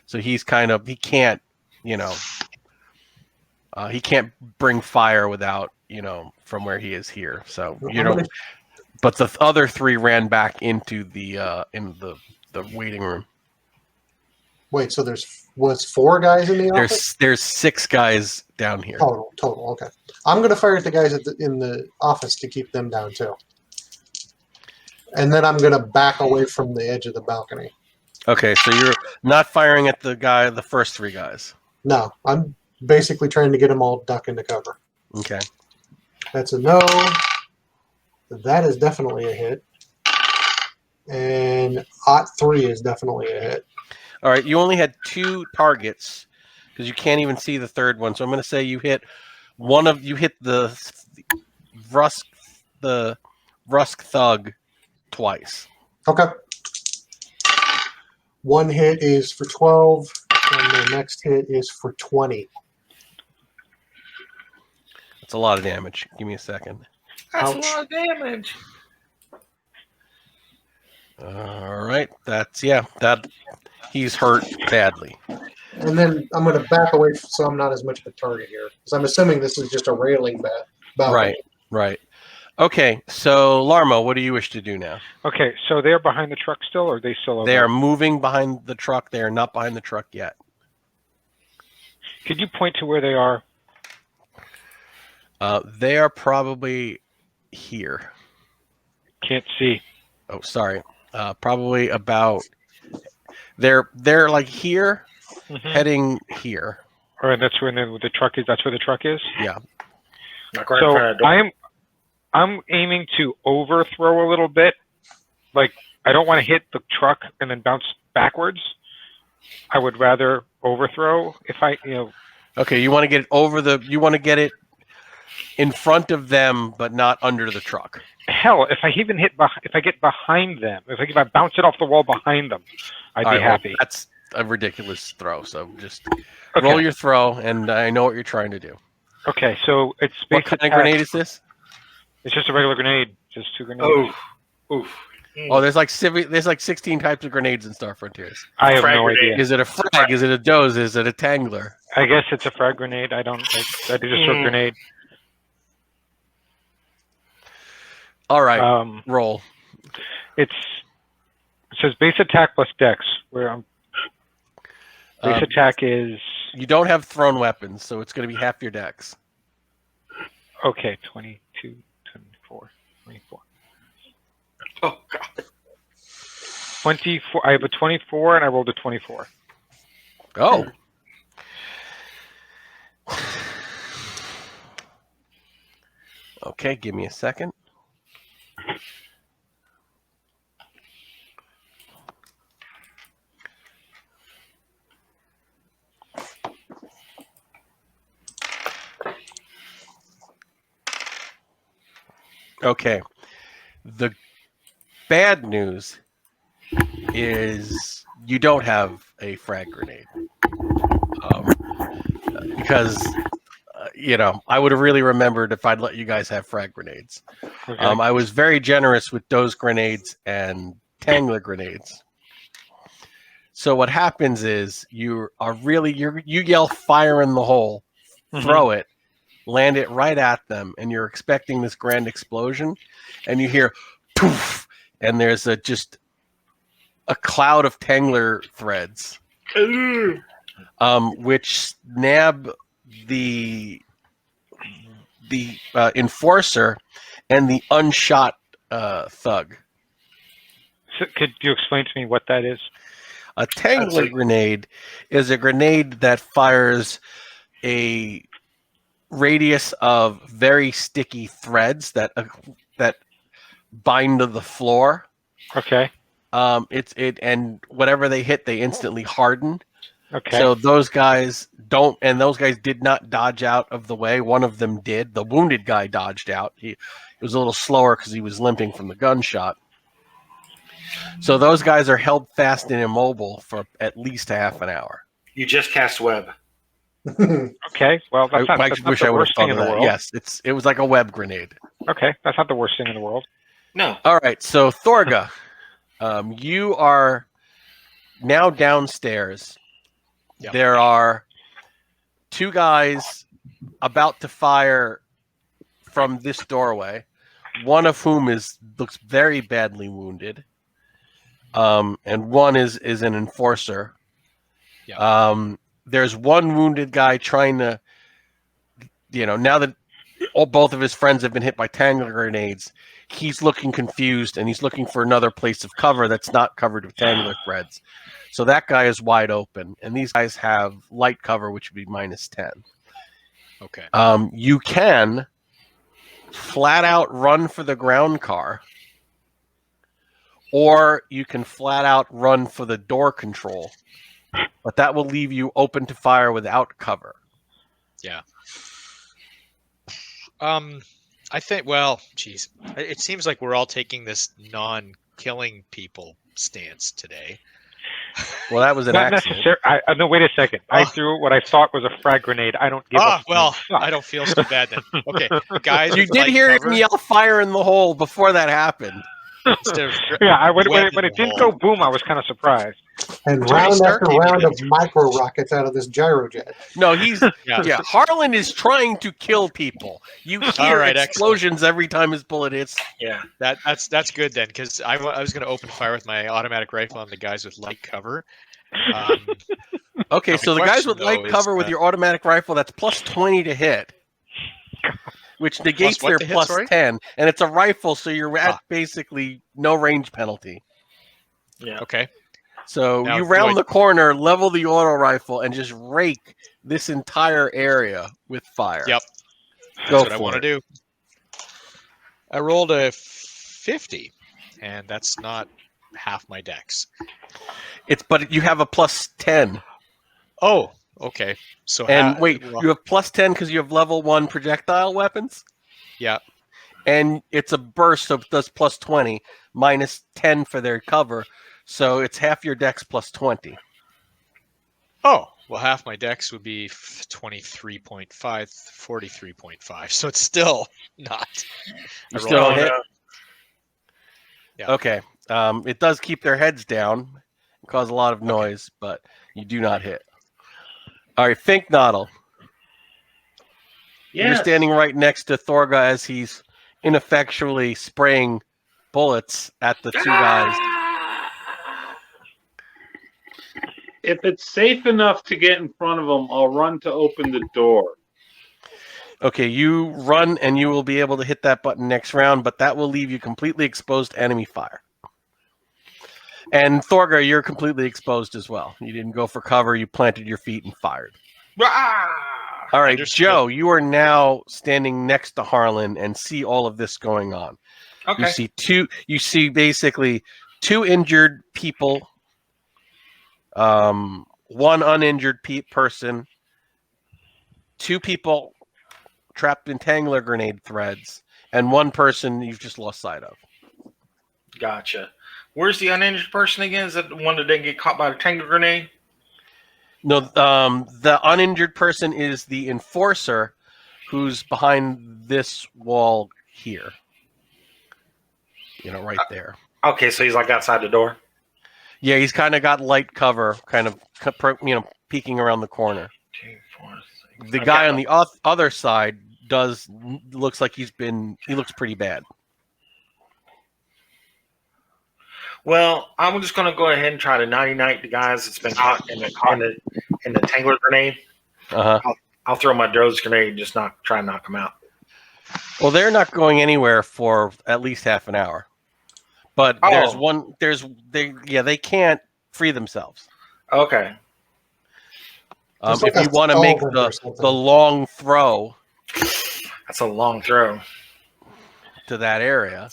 So he's he can't, he can't bring fire without, from where he is here. So you don't. But the other 3 ran back into the waiting room. Wait, so was 4 guys in the office? There's 6 guys down here. Total. Okay. I'm going to fire at the guys in the office to keep them down too. And then I'm going to back away from the edge of the balcony. Okay, so you're not firing at the first 3 guys. No, I'm basically trying to get them all duck into cover. Okay. That's a no. That is definitely a hit. And OT3 is definitely a hit. All right, you only had 2 targets because you can't even see the 3rd one. So I'm going to say you hit the Rusk Thug twice. Okay. One hit is for 12, and the next hit is for 20. That's a lot of damage. Give me a second. That's Ouch. a lot of damage. All right, he's hurt badly. And then I'm going to back away so I'm not as much of a target here. Because I'm assuming this is just a railing balcony. Right. Okay, so Larmo, what do you wish to do now? Okay, so they're behind the truck still, or are they still over? They are moving behind the truck. They are not behind the truck yet. Could you point to where they are? They are probably here. Can't see. Oh, sorry. Probably about. They're like here, heading here. All right, that's where the truck is. That's where the truck is. Yeah. Like right in front of the So door. I'm aiming to overthrow a little bit. Like, I don't want to hit the truck and then bounce backwards. I would rather overthrow if I. Okay, you want to get it you want to get it in front of them, but not under the truck. Hell, if I even if I get behind them, if I bounce it off the wall behind them, I'd All be right, well, happy. that's a ridiculous throw. So just Okay. roll your throw, and I know what you're trying to do. Okay, so it's What kind of grenade is this? It's just a regular grenade. Just 2 grenades. Oof. Oh, there's like 16 types of grenades in Star Frontiers. I have Frag no grenade. idea. Is it a frag? Is it a doze? Is it a tangler? I guess it's a frag grenade. I do just a grenade. All right, roll. It says base attack plus dex. Where base attack is You don't have thrown weapons, so it's going to be half your dex. okay. 22, 24, 24. Oh, God. 24. I have a 24, and I rolled a 24. Oh. Okay, give me a second. Okay. The bad news is you don't have a frag grenade. Because, I would have really remembered if I'd let you guys have frag grenades. Okay. I was very generous with those grenades and Tangler grenades. So what happens is you yell fire in the hole, throw it, land it right at them, and you're expecting this grand explosion, and you hear poof, and there's just a cloud of Tangler threads which nab the enforcer and the unshot thug. So could you explain to me what that is? A tangler grenade is a grenade that fires a radius of very sticky threads that bind to the floor. Okay. And whatever they hit, they instantly harden. Okay. So those guys did not dodge out of the way. One of them did. The wounded guy dodged out. He was a little slower because he was limping from the gunshot. So those guys are held fast and immobile for at least half an hour. You just cast web. Okay. Well, that's not the worst thing in the world. Yes, it was like a web grenade. Okay, that's not the worst thing in the world. No. All right, so Thorga, you are now downstairs. Yep. There are two guys about to fire from this doorway, one of whom looks very badly wounded, and one is an enforcer. Yep. There's one wounded guy trying to, now that both of his friends have been hit by tangler grenades, he's looking confused and he's looking for another place of cover that's not covered with tangler threads. So that guy is wide open, and these guys have light cover, which would be -10. Okay. You can flat out run for the ground car, or you can flat out run for the door control, but that will leave you open to fire without cover. Yeah. I think, well, geez, it seems like we're all taking this non-killing people stance today. Well, that was an Not accident. necessarily. No, wait a second. I threw what I thought was a frag grenade. I don't give a Well, fuck. I don't feel so bad then. Okay, guys. You with did light hear cover, him yell "fire in the hole" before that happened. instead of Yeah, when wet it in didn't the go boom, I was kind of surprised. And Tony round Stark after came round in. of micro rockets out of this gyrojet. No, he's Yeah. Harlan is trying to kill people. You hear right, explosions every time his bullet hits. Yeah. That's good then, because I was going to open fire with my automatic rifle on the guys with light cover. Okay, Now, so my the guys question, with light though, is, cover with your automatic rifle, that's +20 to hit, which negates what their to hit, sorry? +10, and it's a rifle, so you're at basically no range penalty. Yeah. Okay. So Now, you do round I- the corner, level the auto rifle, and just rake this entire area with fire. Yep. That's Go what I for want to it. do. I rolled a 50, and that's not half my dex. But you have a +10. Oh, okay. So And wait, you have +10 because you have level 1 projectile weapons? Yeah. And it's a burst, so it does +20, -10 for their cover. So it's half your dex +20. Oh, well, half my dex would be 23.5, 43.5. So it's still not. You I still rolled don't hit? Yeah. Okay. It does keep their heads down and cause a lot of noise, but you do not hit. All right, Fink Noddle. You're Yes. standing right next to Thorga as he's ineffectually spraying bullets at the two guys. If it's safe enough to get in front of them, I'll run to open the door. Okay, you run and you will be able to hit that button next round, but that will leave you completely exposed to enemy fire. And Thorga, you're completely exposed as well. You didn't go for cover, you planted your feet and fired. All right, Understood. Joe, you are now standing next to Harlan and see all of this going on. Okay. You see basically two injured people, one uninjured person, two people trapped in tangler grenade threads, and one person you've just lost sight of. Gotcha. Where's the uninjured person again? Is that the one that didn't get caught by the tangler grenade? No, the uninjured person is the enforcer who's behind this wall here. Right there. Okay, so he's like outside the door. Yeah, he's kind of got light cover, kind of, peeking around the corner. 2, 4, 6. The guy on the other side looks like he looks pretty bad. Well, I'm just going to go ahead and try to 99 the guys that's been caught in the tangler grenade. I'll throw my Droz grenade and just try and knock them out. Well, they're not going anywhere for at least half an hour. But they can't free themselves. Okay. If you want to make the long throw, that's a long throw to that area.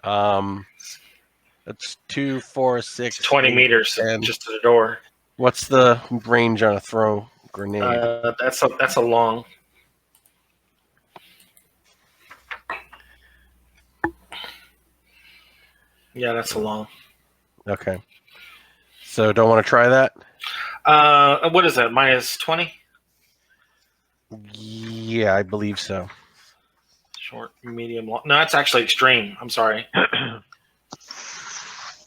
That's 2, 4, 6, 20 8, meters 10. just to the door. What's the range on a throw grenade? That's a long. Yeah, that's a long. Okay. So don't want to try that? What is that? Minus 20? Yeah, I believe so. Short, medium, long. No, that's actually extreme. I'm sorry.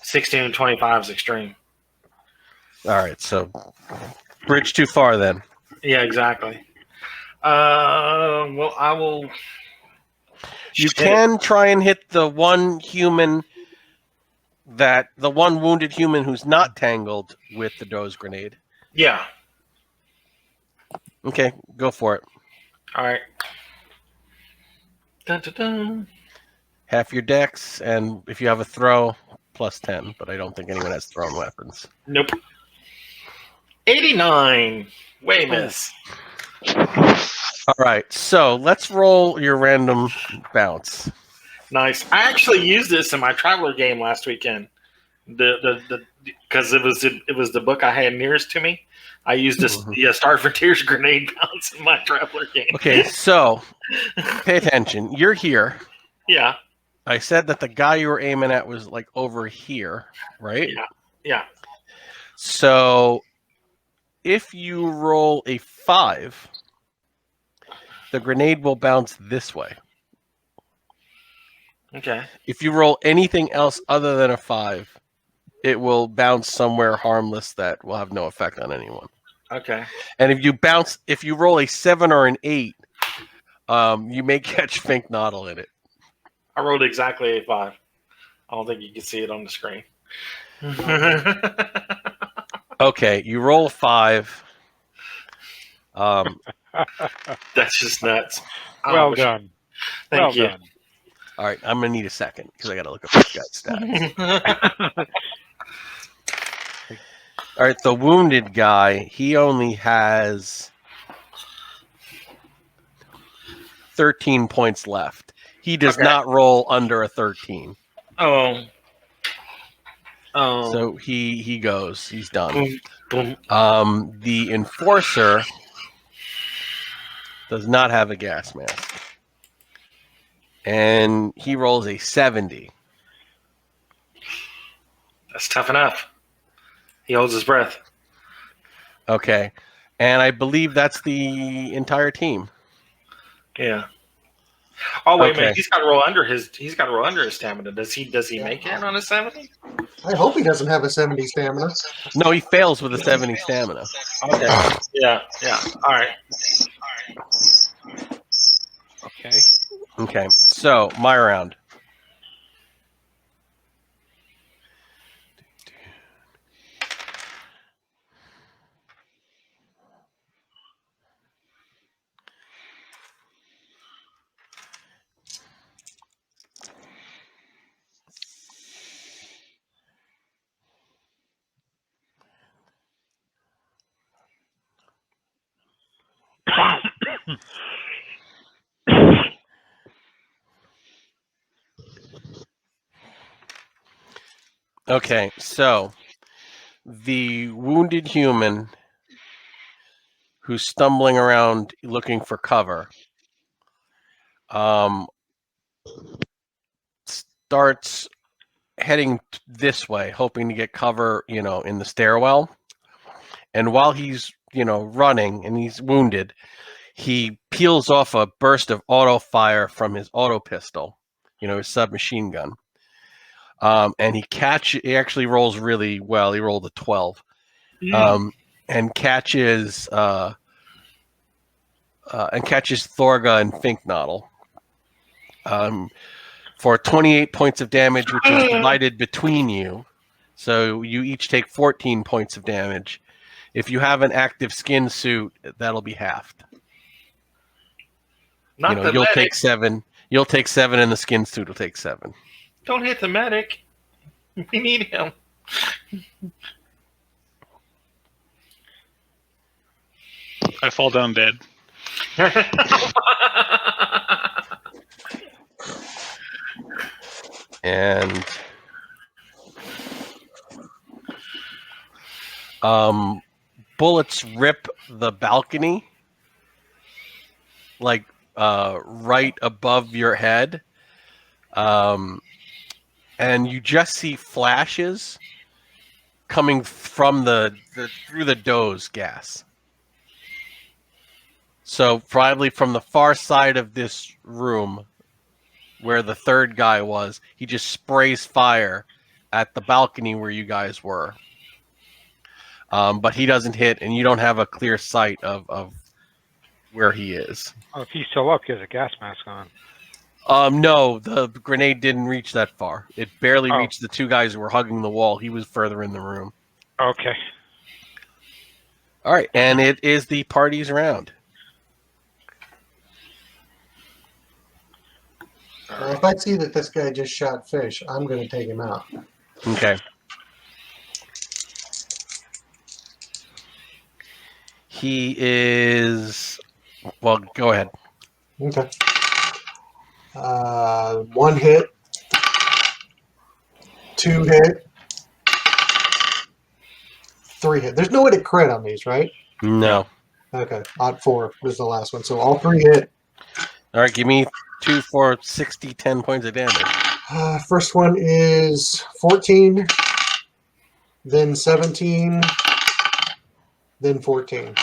16 and 25 is extreme. All right, so bridge too far then. Yeah, exactly. Well, I will. You can try and hit the one wounded human who's not tangled with the Droz grenade. Yeah. Okay, go for it. All right. Dun, dun, dun. Half your dex, and if you have a throw, plus 10. But I don't think anyone has thrown weapons. Nope. 89. Way miss. All right, so let's roll your random bounce. Nice. I actually used this in my Traveler game last weekend. Because it was the book I had nearest to me. I used the Star Frontiers grenade bounce in my Traveler game. Okay, so pay attention. You're here. Yeah. I said that the guy you were aiming at was like over here, right? Yeah. So if you roll a 5, the grenade will bounce this way. Okay. If you roll anything else other than a 5, it will bounce somewhere harmless that will have no effect on anyone. Okay. And if you roll a 7 or an 8, you may catch Fink Noddle in it. I rolled exactly a 5. I don't think you can see it on the screen. Okay, you roll a 5. That's just nuts. Well done. Thank you. Done. All right, I'm going to need a second because I got to look up this guy's stats. All right, the wounded guy, he only has 13 points left. He does not roll under a 13. Oh. So he goes. He's done. Boom. The enforcer does not have a gas mask. And he rolls a 70. That's tough enough. He holds his breath. Okay. And I believe that's the entire team. Yeah. Oh wait a Okay. minute. He's got to roll under his stamina. Does he make it on a 70? I hope he doesn't have a 70 stamina. No, he fails with a 70 stamina. Okay. Yeah. All right. Okay. Okay. So, my round. Okay, so the wounded human who's stumbling around looking for cover starts heading this way, hoping to get cover, in the stairwell. And while he's, running and he's wounded, he peels off a burst of auto fire from his auto pistol, his submachine gun. And he actually rolls really well. He rolled a 12. And catches Thorga and Fink Noddle. for 28 points of damage, which is divided between you. So you each take 14 points of damage. If you have an active skin suit, that'll be halved. Not the you'll medic. take 7. You'll take 7, and the skin suit will take 7. Don't hit the medic. We need him. I fall down dead. And bullets rip the balcony, like right above your head, and you just see flashes coming from through the doze gas. So probably from the far side of this room, where the third guy was, he just sprays fire at the balcony where you guys were. But he doesn't hit, and you don't have a clear sight of where he is. Oh, if he's still up, he has a gas mask on. No, the grenade didn't reach that far. It barely Oh. reached the 2 guys who were hugging the wall. He was further in the room. Okay. All right, and it is the party's round. Well, if I see that this guy just shot fish, I'm going to take him out. Okay. He is... Well, go ahead. Okay. 1 hit. 2 hit. 3 hit. There's no way to crit on these, right? No. Okay. Odd 4 was the last one. So all 3 hit. All right, give me 2 for 60, 10 points of damage. First one is 14, then 17, then 14.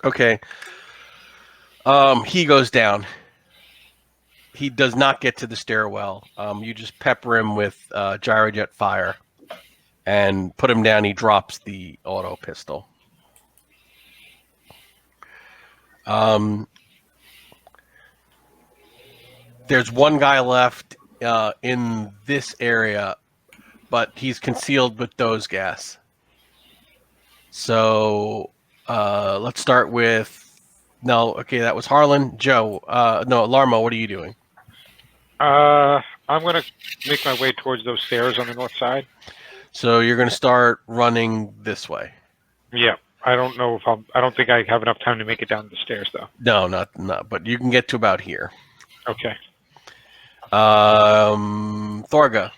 Okay. He goes down. He does not get to the stairwell. You just pepper him with gyrojet fire and put him down. He drops the auto pistol. There's one guy left in this area, but he's concealed with those gas. So let's start with... No, okay, that was Harlan. Joe, no, Larmo, what are you doing? I'm going to make my way towards those stairs on the north side. So you're going to start running this way. Yeah. I don't know if I don't think I have enough time to make it down the stairs, though. No, not, but you can get to about here. Okay. Thorga.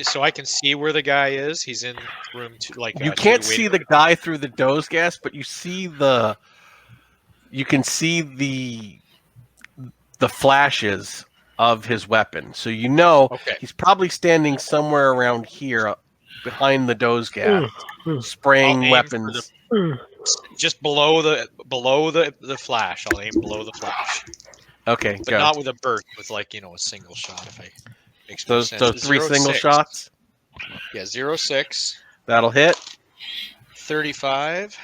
So I can see where the guy is. He's in room 2. You can't see the guy through the doze gas, but you see you can see the flashes of his weapon. So he's probably standing somewhere around here behind the doze gas, spraying weapons. Just below the flash. I'll aim below the flash. Okay, but go. not with a burst, with a single shot. If I makes more those sense. 3 single shots. Yeah, 06. That'll hit. 35.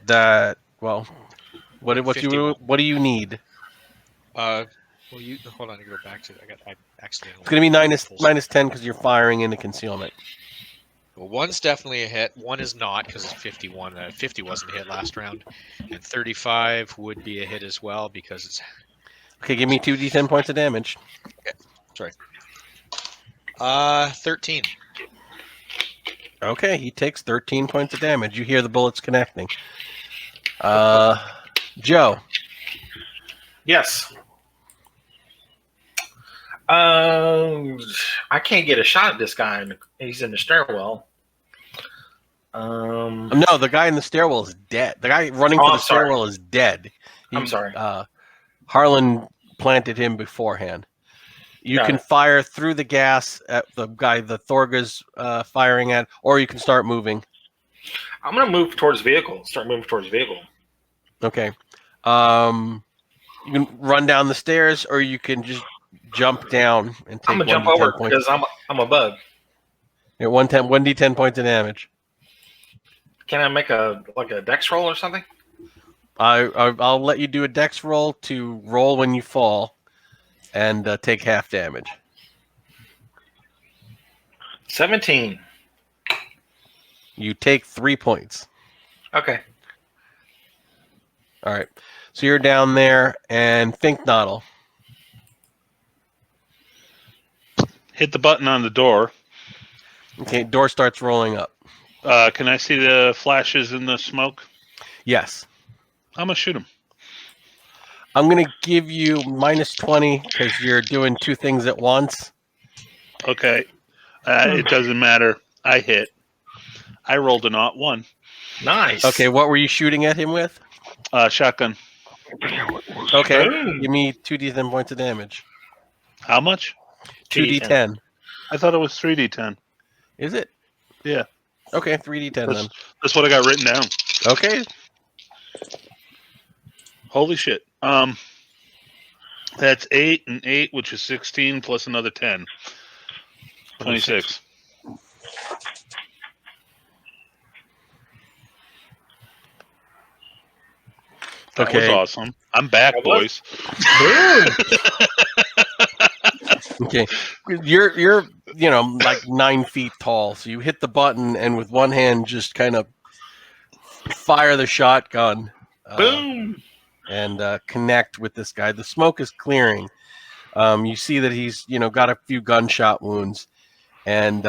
That what do you need? Well, you hold on. I go back to it. I accidentally. It's gonna be minus 10 because you're firing into concealment. Well, 1's definitely a hit. 1 is not because it's 51. 50 wasn't a hit last round, and 35 would be a hit as well because it's. Okay, give me 2d10 points of damage. Okay, sorry. 13. Okay, he takes 13 points of damage. You hear the bullets connecting. Joe. Yes. I can't get a shot at this guy. He's in the stairwell. No, the guy in the stairwell is dead. The guy running for the stairwell is dead. I'm sorry. Harlan planted him beforehand. You can fire through the gas at the guy the Thorga's firing at, or you can start moving. I'm going to move towards the vehicle. Start moving towards the vehicle. Okay. You can run down the stairs, or you can just jump down and take I'm gonna jump 1d10 over points. because I'm a bug. Yeah, 1d10 points of damage. Can I make a dex roll or something? I'll let you do a dex roll to roll when you fall and take half damage. 17. You take 3 points. Okay. All right. So you're down there, and think Noddle. Hit the button on the door. Okay, door starts rolling up. Can I see the flashes in the smoke? Yes. I'm gonna shoot him. I'm going to give you minus 20 because you're doing two things at once. Okay. It doesn't matter. I hit. I rolled a not one. Nice. Okay, what were you shooting at him with? Shotgun. Okay, Boom. give me 2d10 points of damage. How much? 2d10. I thought it was 3d10. Is it? Yeah. Okay, 3d10 then. That's what I got written down. Okay. Holy shit. That's 8 and 8, which is 16 plus another 10. 26. That was Okay. awesome. I'm back, boys. Okay. You're like 9 feet tall, so you hit the button and with one hand just kind of fire the shotgun. Boom. And connect with this guy. The smoke is clearing. You see that he's got a few gunshot wounds, and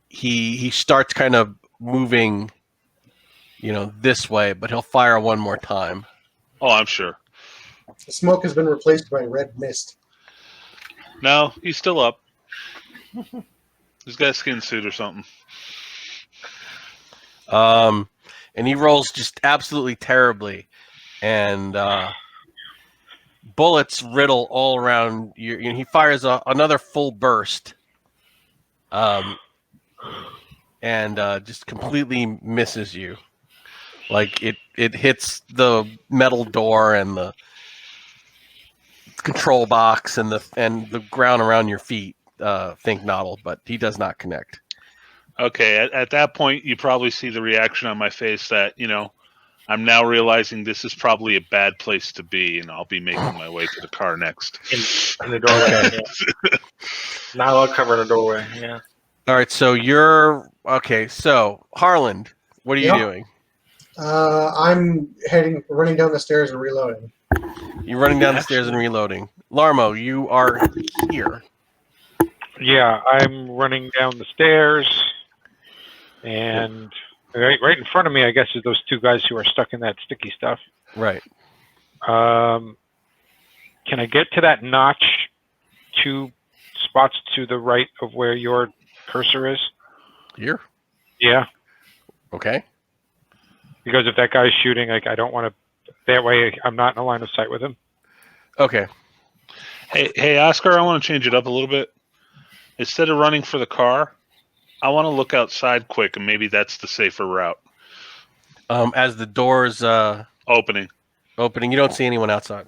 he starts kind of moving this way, but he'll fire one more time. Oh, I'm sure. The smoke has been replaced by red mist. No, he's still up. He's got a skin suit or something. And he rolls just absolutely terribly, and bullets riddle all around you. He fires another full burst, and just completely misses you. Like it hits the metal door and the control box and the ground around your feet. Think Noddle, but he does not connect. Okay, at that point, you probably see the reaction on my face that, I'm now realizing this is probably a bad place to be, and I'll be making my way to the car next. In the doorway. Yeah. Now I'll cover the doorway. Yeah. All right, so you're okay. So Harland, what are you doing? I'm running down the stairs and reloading. You're running down the stairs and reloading. Larmo, you are here. Yeah, I'm running down the stairs, and right in front of me, I guess, is those two guys who are stuck in that sticky stuff. Right. Can I get to that notch 2 spots to the right of where your cursor is? Here? Yeah. Okay. Because if that guy's shooting, I don't want to. That way, I'm not in a line of sight with him. Okay. Hey, Oscar, I want to change it up a little bit. Instead of running for the car, I want to look outside quick, and maybe that's the safer route. As the doors Opening, you don't see anyone outside.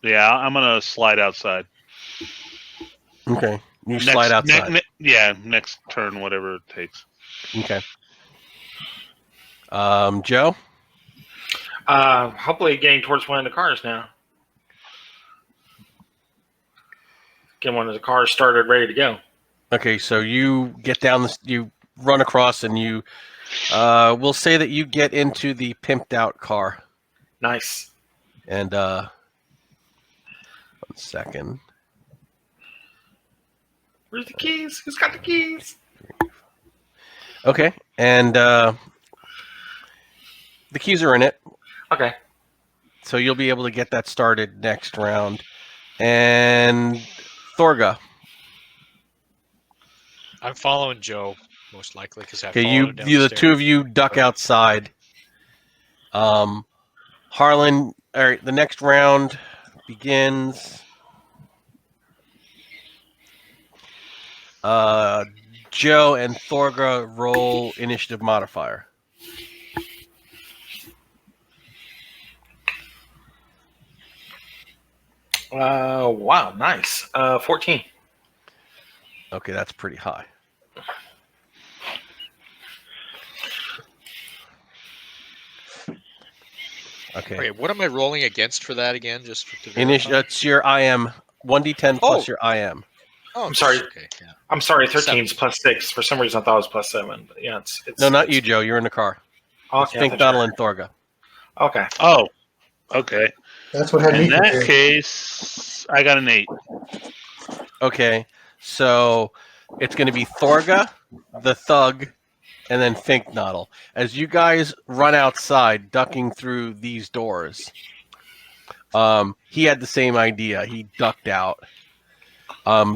Yeah, I'm gonna slide outside. Okay. You slide outside. Next turn, whatever it takes. Okay. Joe? Hopefully getting towards one of the cars now. Get one of the cars started, ready to go. Okay, so you get down you run across, and you we'll say that you get into the pimped out car. Nice. And 1 second. Where's the keys? Who's got the keys? Okay, and the keys are in it. Okay. So you'll be able to get that started next round. And Thorga. I'm following Joe, most likely, because I Okay, followed him down the the two of you duck outside. Harlan, all right, the next round begins. Joe and Thorga roll initiative modifier. Wow, nice. 14. Okay, that's pretty high. Okay. What am I rolling against for that again? Just to verify? It's your IM 1d10 plus your IM. Oh, I'm sorry. Okay, yeah. I'm sorry, 13 is plus 6. For some reason, I thought it was plus 7. But yeah, it's No, not you, Joe. You're in the car. Okay, Think Donald and Thorga. Okay. Oh, okay. That's what had me In that confused. case, I got an 8. Okay, so it's going to be Thorga, the Thug, and then Finknoddle. As you guys run outside, ducking through these doors, he had the same idea. He ducked out.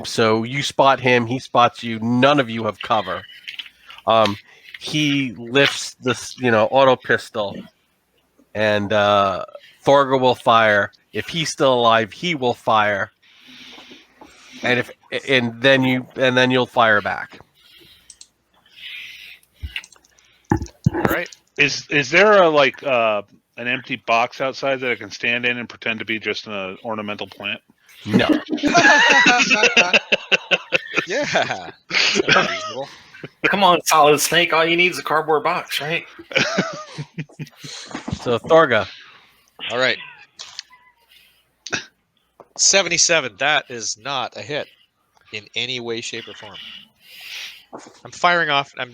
So you spot him, he spots you. None of you have cover. He lifts this, auto pistol, and Thorga will fire. If he's still alive, he will fire. And then you'll fire back. All right. Is there an empty box outside that I can stand in and pretend to be just an ornamental plant? No. Yeah. Sounds reasonable. Come on, Solid Snake. All you need is a cardboard box, right? So Thorga. All right. 77. That is not a hit in any way, shape, or form. I'm firing off. I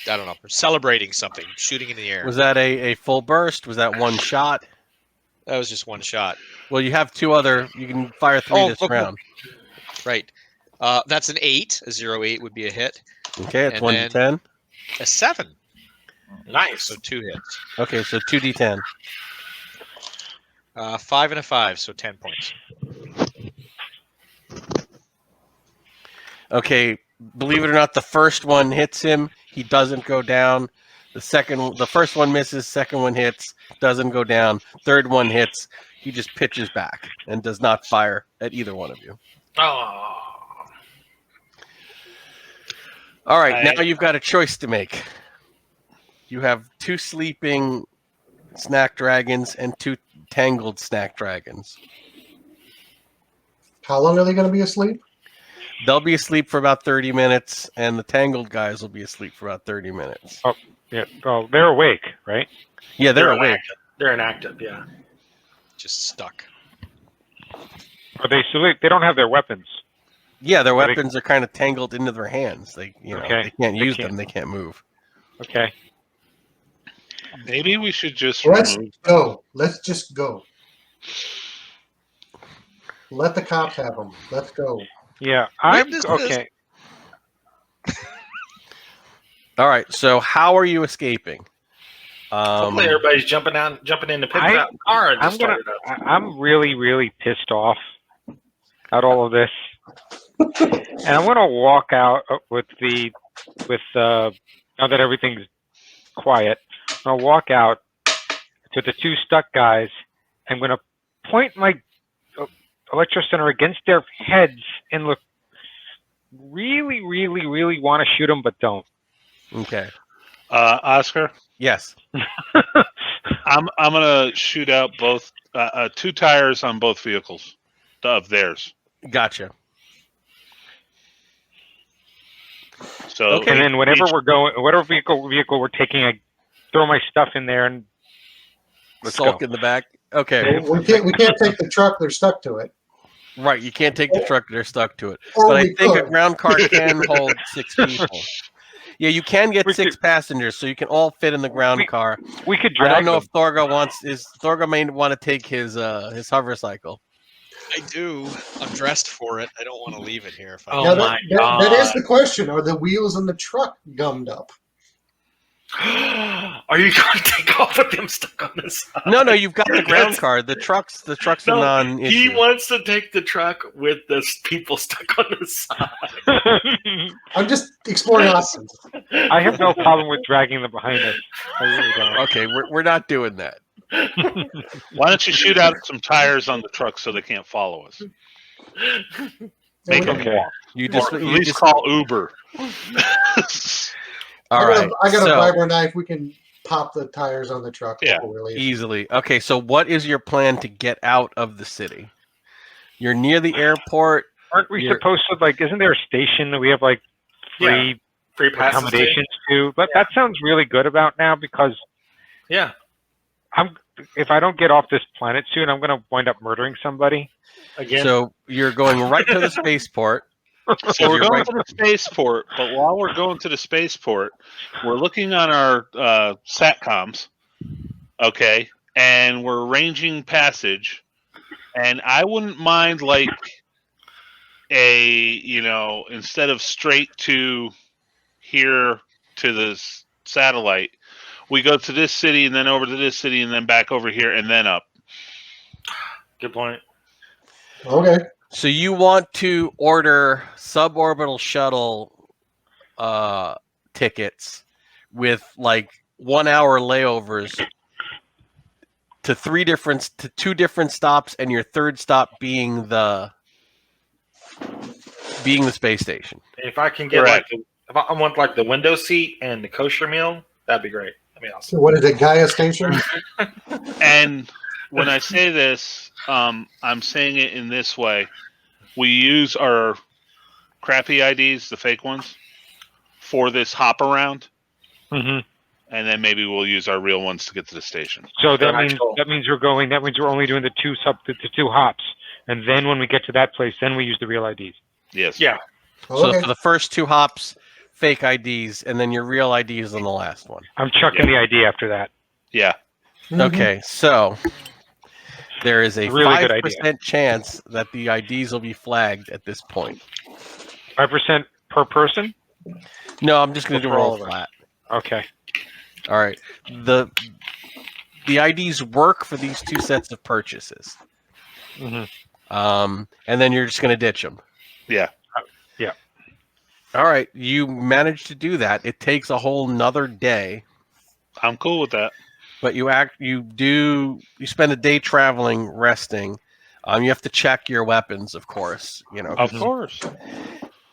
don't know. I'm celebrating something. Shooting in the air. Was that a full burst? Was that one shot? That was just one shot. Well, you have two other. You can fire 3 this round. Right. That's an 8. A 0-8 would be a hit. Okay, it's And 1 to 10. A 7. Nice. So 2 hits. Okay, so 2d10. 5 and a 5, so 10 points. Okay, believe it or not, the first one hits him. He doesn't go down. The first one misses. Second one hits. Doesn't go down. Third one hits. He just pitches back and does not fire at either one of you. Oh. All right, now you've got a choice to make. You have 2 sleeping snack dragons and 2 tangled snack dragons. How long are they going to be asleep? They'll be asleep for about 30 minutes, and the tangled guys will be asleep for about 30 minutes. Oh, yeah. Well, they're awake, right? Yeah, they're awake. Inactive. They're inactive, yeah. Just stuck. Are they asleep? They don't have their weapons. Yeah, their weapons are kind of tangled into their hands. They Okay. can't use them. They can't move. Okay. Maybe we should just Let's remove. go. Let's just go. Let the cops have them. Let's go. Yeah, does this- okay. All right. So how are you escaping? Hopefully everybody's jumping in the pit out the car and just started up. I'm really, really pissed off at all of this, and I'm gonna walk out with now that everything's quiet. I'm gonna walk out to the 2 stuck guys. I'm gonna point my electrocenter against their heads and look really, really, really want to shoot them, but don't. Okay. Oscar, Yes. I'm gonna shoot out both 2 tires on both vehicles of theirs. Gotcha. So Okay. And then whatever vehicle we're taking, I throw my stuff in there and let's Sulk go. in the back. Okay. We can't take the truck. They're stuck to it. Right. You can't take the truck. They're stuck to it. Or But I we think a could. ground car can hold 6 people. Yeah, you can get We 6 passengers, so you can all fit in the ground car. We could I drag don't know them. if Thorga may want to take his hover cycle. I do. I'm dressed for it. I don't want to leave it here. If I Oh Now, my that is God. the question. Are the wheels in the truck gummed up? Are you going to take off with them stuck on this side? No, you've got the ground car. The truck's a No, non-issue. he wants to take the truck with the people stuck on the side. I'm just exploring options. I have no problem with dragging them behind us. I really don't. Okay, we're not doing that. why don't you shoot out some tires on the truck so they can't follow us? Make them Okay. walk. You Or just at least call Uber. all right. I got a so, vibro knife. We can pop the tires on the truck Yeah. before we leave. easily. Okay, so what is your plan to get out of the city? You're near the airport. Aren't we supposed to, like, isn't there a station that we have, like, free passes accommodations to? But that sounds really good about now because if I don't get off this planet soon, I'm going to wind up murdering somebody. Again. So you're going right to the spaceport. So we're going to the spaceport, but while we're going to the spaceport, we're looking on our satcoms, okay, and we're arranging passage. And I wouldn't mind, like, instead of straight to here to the satellite, we go to this city and then over to this city and then back over here and then up. Good point. Okay. So you want to order suborbital shuttle tickets with like 1 hour layovers to two different stops, and your third stop being the space station. If I can get if I want like the window seat and the kosher meal, that'd be great. I mean, So what is it, Gaia Station? And when I say this, I'm saying it in this way. We use our crappy IDs, the fake ones, for this hop around. Mm-hmm. And then maybe we'll use our real ones to get to the station. So that means we're only doing the two hops, and then when we get to that place, then we use the real IDs. Yes. Yeah. So for the first 2 hops, fake IDs, and then your real IDs on the last one. I'm chucking the ID after that. Yeah. Mm-hmm. Okay, so there is a Really 5% chance that the IDs will be flagged at this point. 5% per person? No, I'm just going to do roll flat. Okay. All right. The IDs work for these 2 sets of purchases. Mm-hmm. And then you're just going to ditch them. Yeah. Yeah. All right. You managed to do that. It takes a whole nother day. I'm cool with that. But you spend a day traveling, resting. You have to check your weapons, of course. Of course.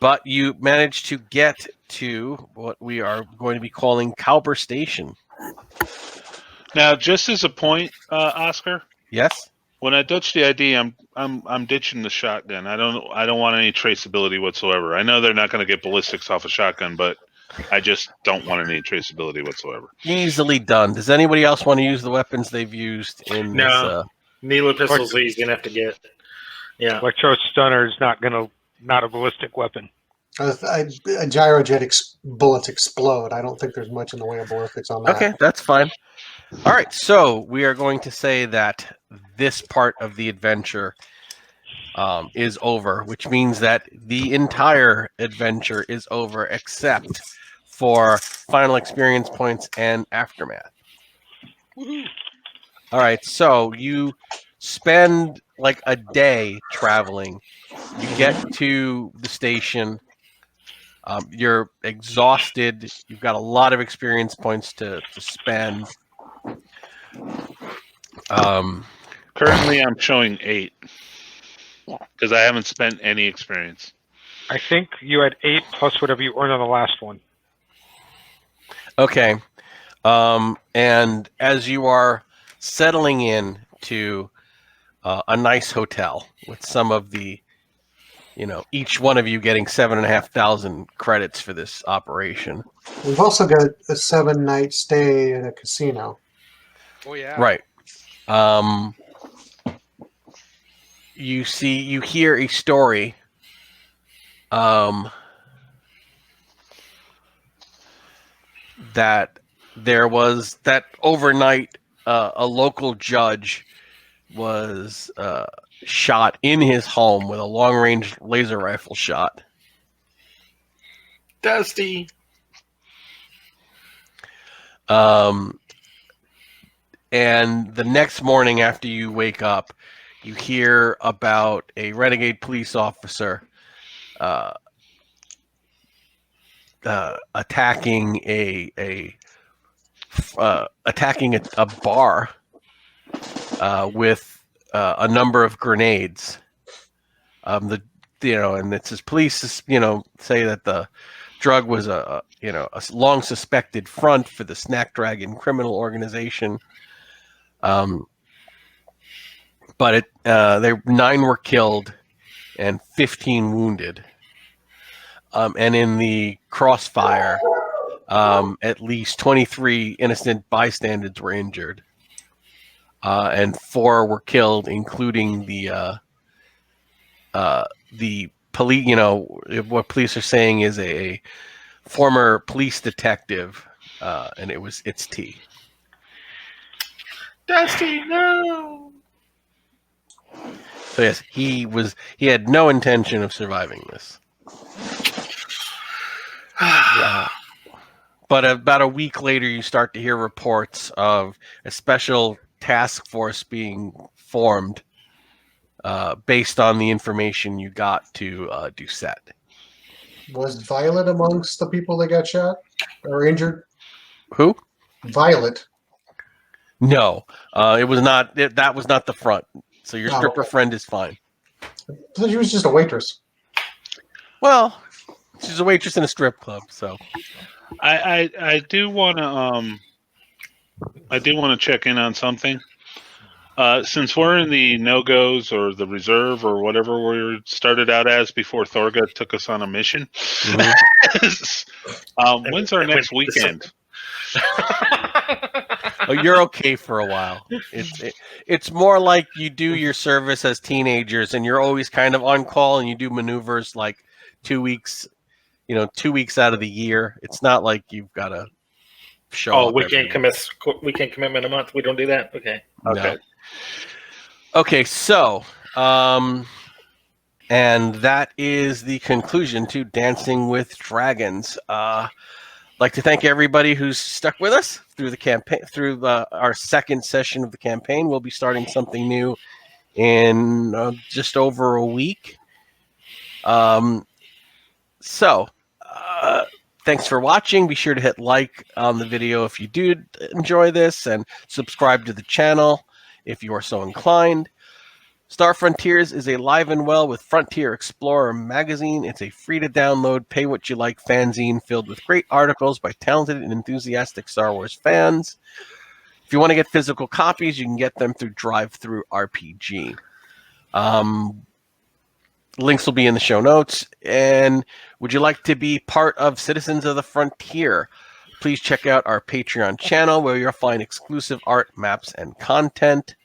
But you managed to get to what we are going to be calling Kauber Station. Now, just as a point, Oscar. Yes. When I ditch the ID, I'm ditching the shotgun. I don't want any traceability whatsoever. I know they're not going to get ballistics off a shotgun, but I just don't want any traceability whatsoever. Easily done. Does anybody else want to use the weapons they've used in this? Needler pistols are easy enough to get. Yeah. Electro stunner is not a ballistic weapon. A gyrojet bullets explode. I don't think there's much in the way of ballistics on that. Okay, that's fine. All right, so we are going to say that this part of the adventure is over, which means that the entire adventure is over except for final experience points and aftermath. Woohoo. All right, so you spend like a day traveling. You get to the station. You're exhausted. You've got a lot of experience points to spend. Currently, I'm showing 8 because I haven't spent any experience. I think you had 8 plus whatever you earned on the last one. Okay. And as you are settling in to a nice hotel with some of the, each one of you getting 7,500 credits for this operation. We've also got a 7-night stay at a casino. Oh yeah. Right. You hear a story. That there was that overnight a local judge was shot in his home with a long-range laser rifle shot. Dusty. And the next morning after you wake up, you hear about a renegade police officer attacking a bar with a number of grenades. And it says police say that the drug was a long suspected front for the Snack Dragon criminal organization. but 9 were killed and 15 wounded. And in the crossfire, at least 23 innocent bystanders were injured, and 4 were killed, including the police. What police are saying is a former police detective, and it's T. Dusty, no. So yes, he had no intention of surviving this. But about a week later, you start to hear reports of a special task force being formed based on the information you got to do set. Was Violet amongst the people that got shot or injured? Who? Violet. No, it was not. That was not the front. So your stripper friend is fine. I thought she was just a waitress. Well, she's a waitress in a strip club. So I do want to check in on something. Since we're in the no-goes or the reserve or whatever we started out as before Thorga took us on a mission, when's our next weekend? Oh, you're okay for a while. It's more like you do your service as teenagers, and you're always kind of on call, and you do maneuvers like 2 weeks, 2 weeks out of the year. It's not like you've got to show up. Weekend commitment a month. We don't do that. Okay. No. Okay. So, and that is the conclusion to Dancing with Dragons. Like to thank everybody who's stuck with us through the campaign, through our second session of the campaign. We'll be starting something new in just over a week. So, thanks for watching. Be sure to hit like on the video if you do enjoy this, and subscribe to the channel if you are so inclined. Star Frontiers is alive and well with Frontier Explorer magazine. It's a free-to-download, pay-what-you-like fanzine filled with great articles by talented and enthusiastic Star Wars fans. If you want to get physical copies, you can get them through DrivethruRPG. Links will be in the show notes. And would you like to be part of Citizens of the Frontier? Please check out our Patreon channel, where you'll find exclusive art, maps, and content.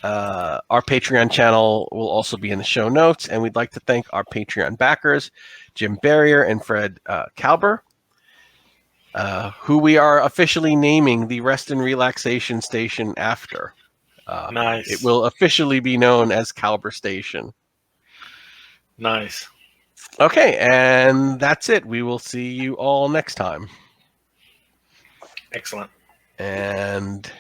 Our Patreon channel will also be in the show notes, and we'd like to thank our Patreon backers, Jim Berrier and Fred Kauber, who we are officially naming the Rest and Relaxation Station after. Nice. It will officially be known as Kauber Station. Nice. Okay, and that's it. We will see you all next time. Excellent. And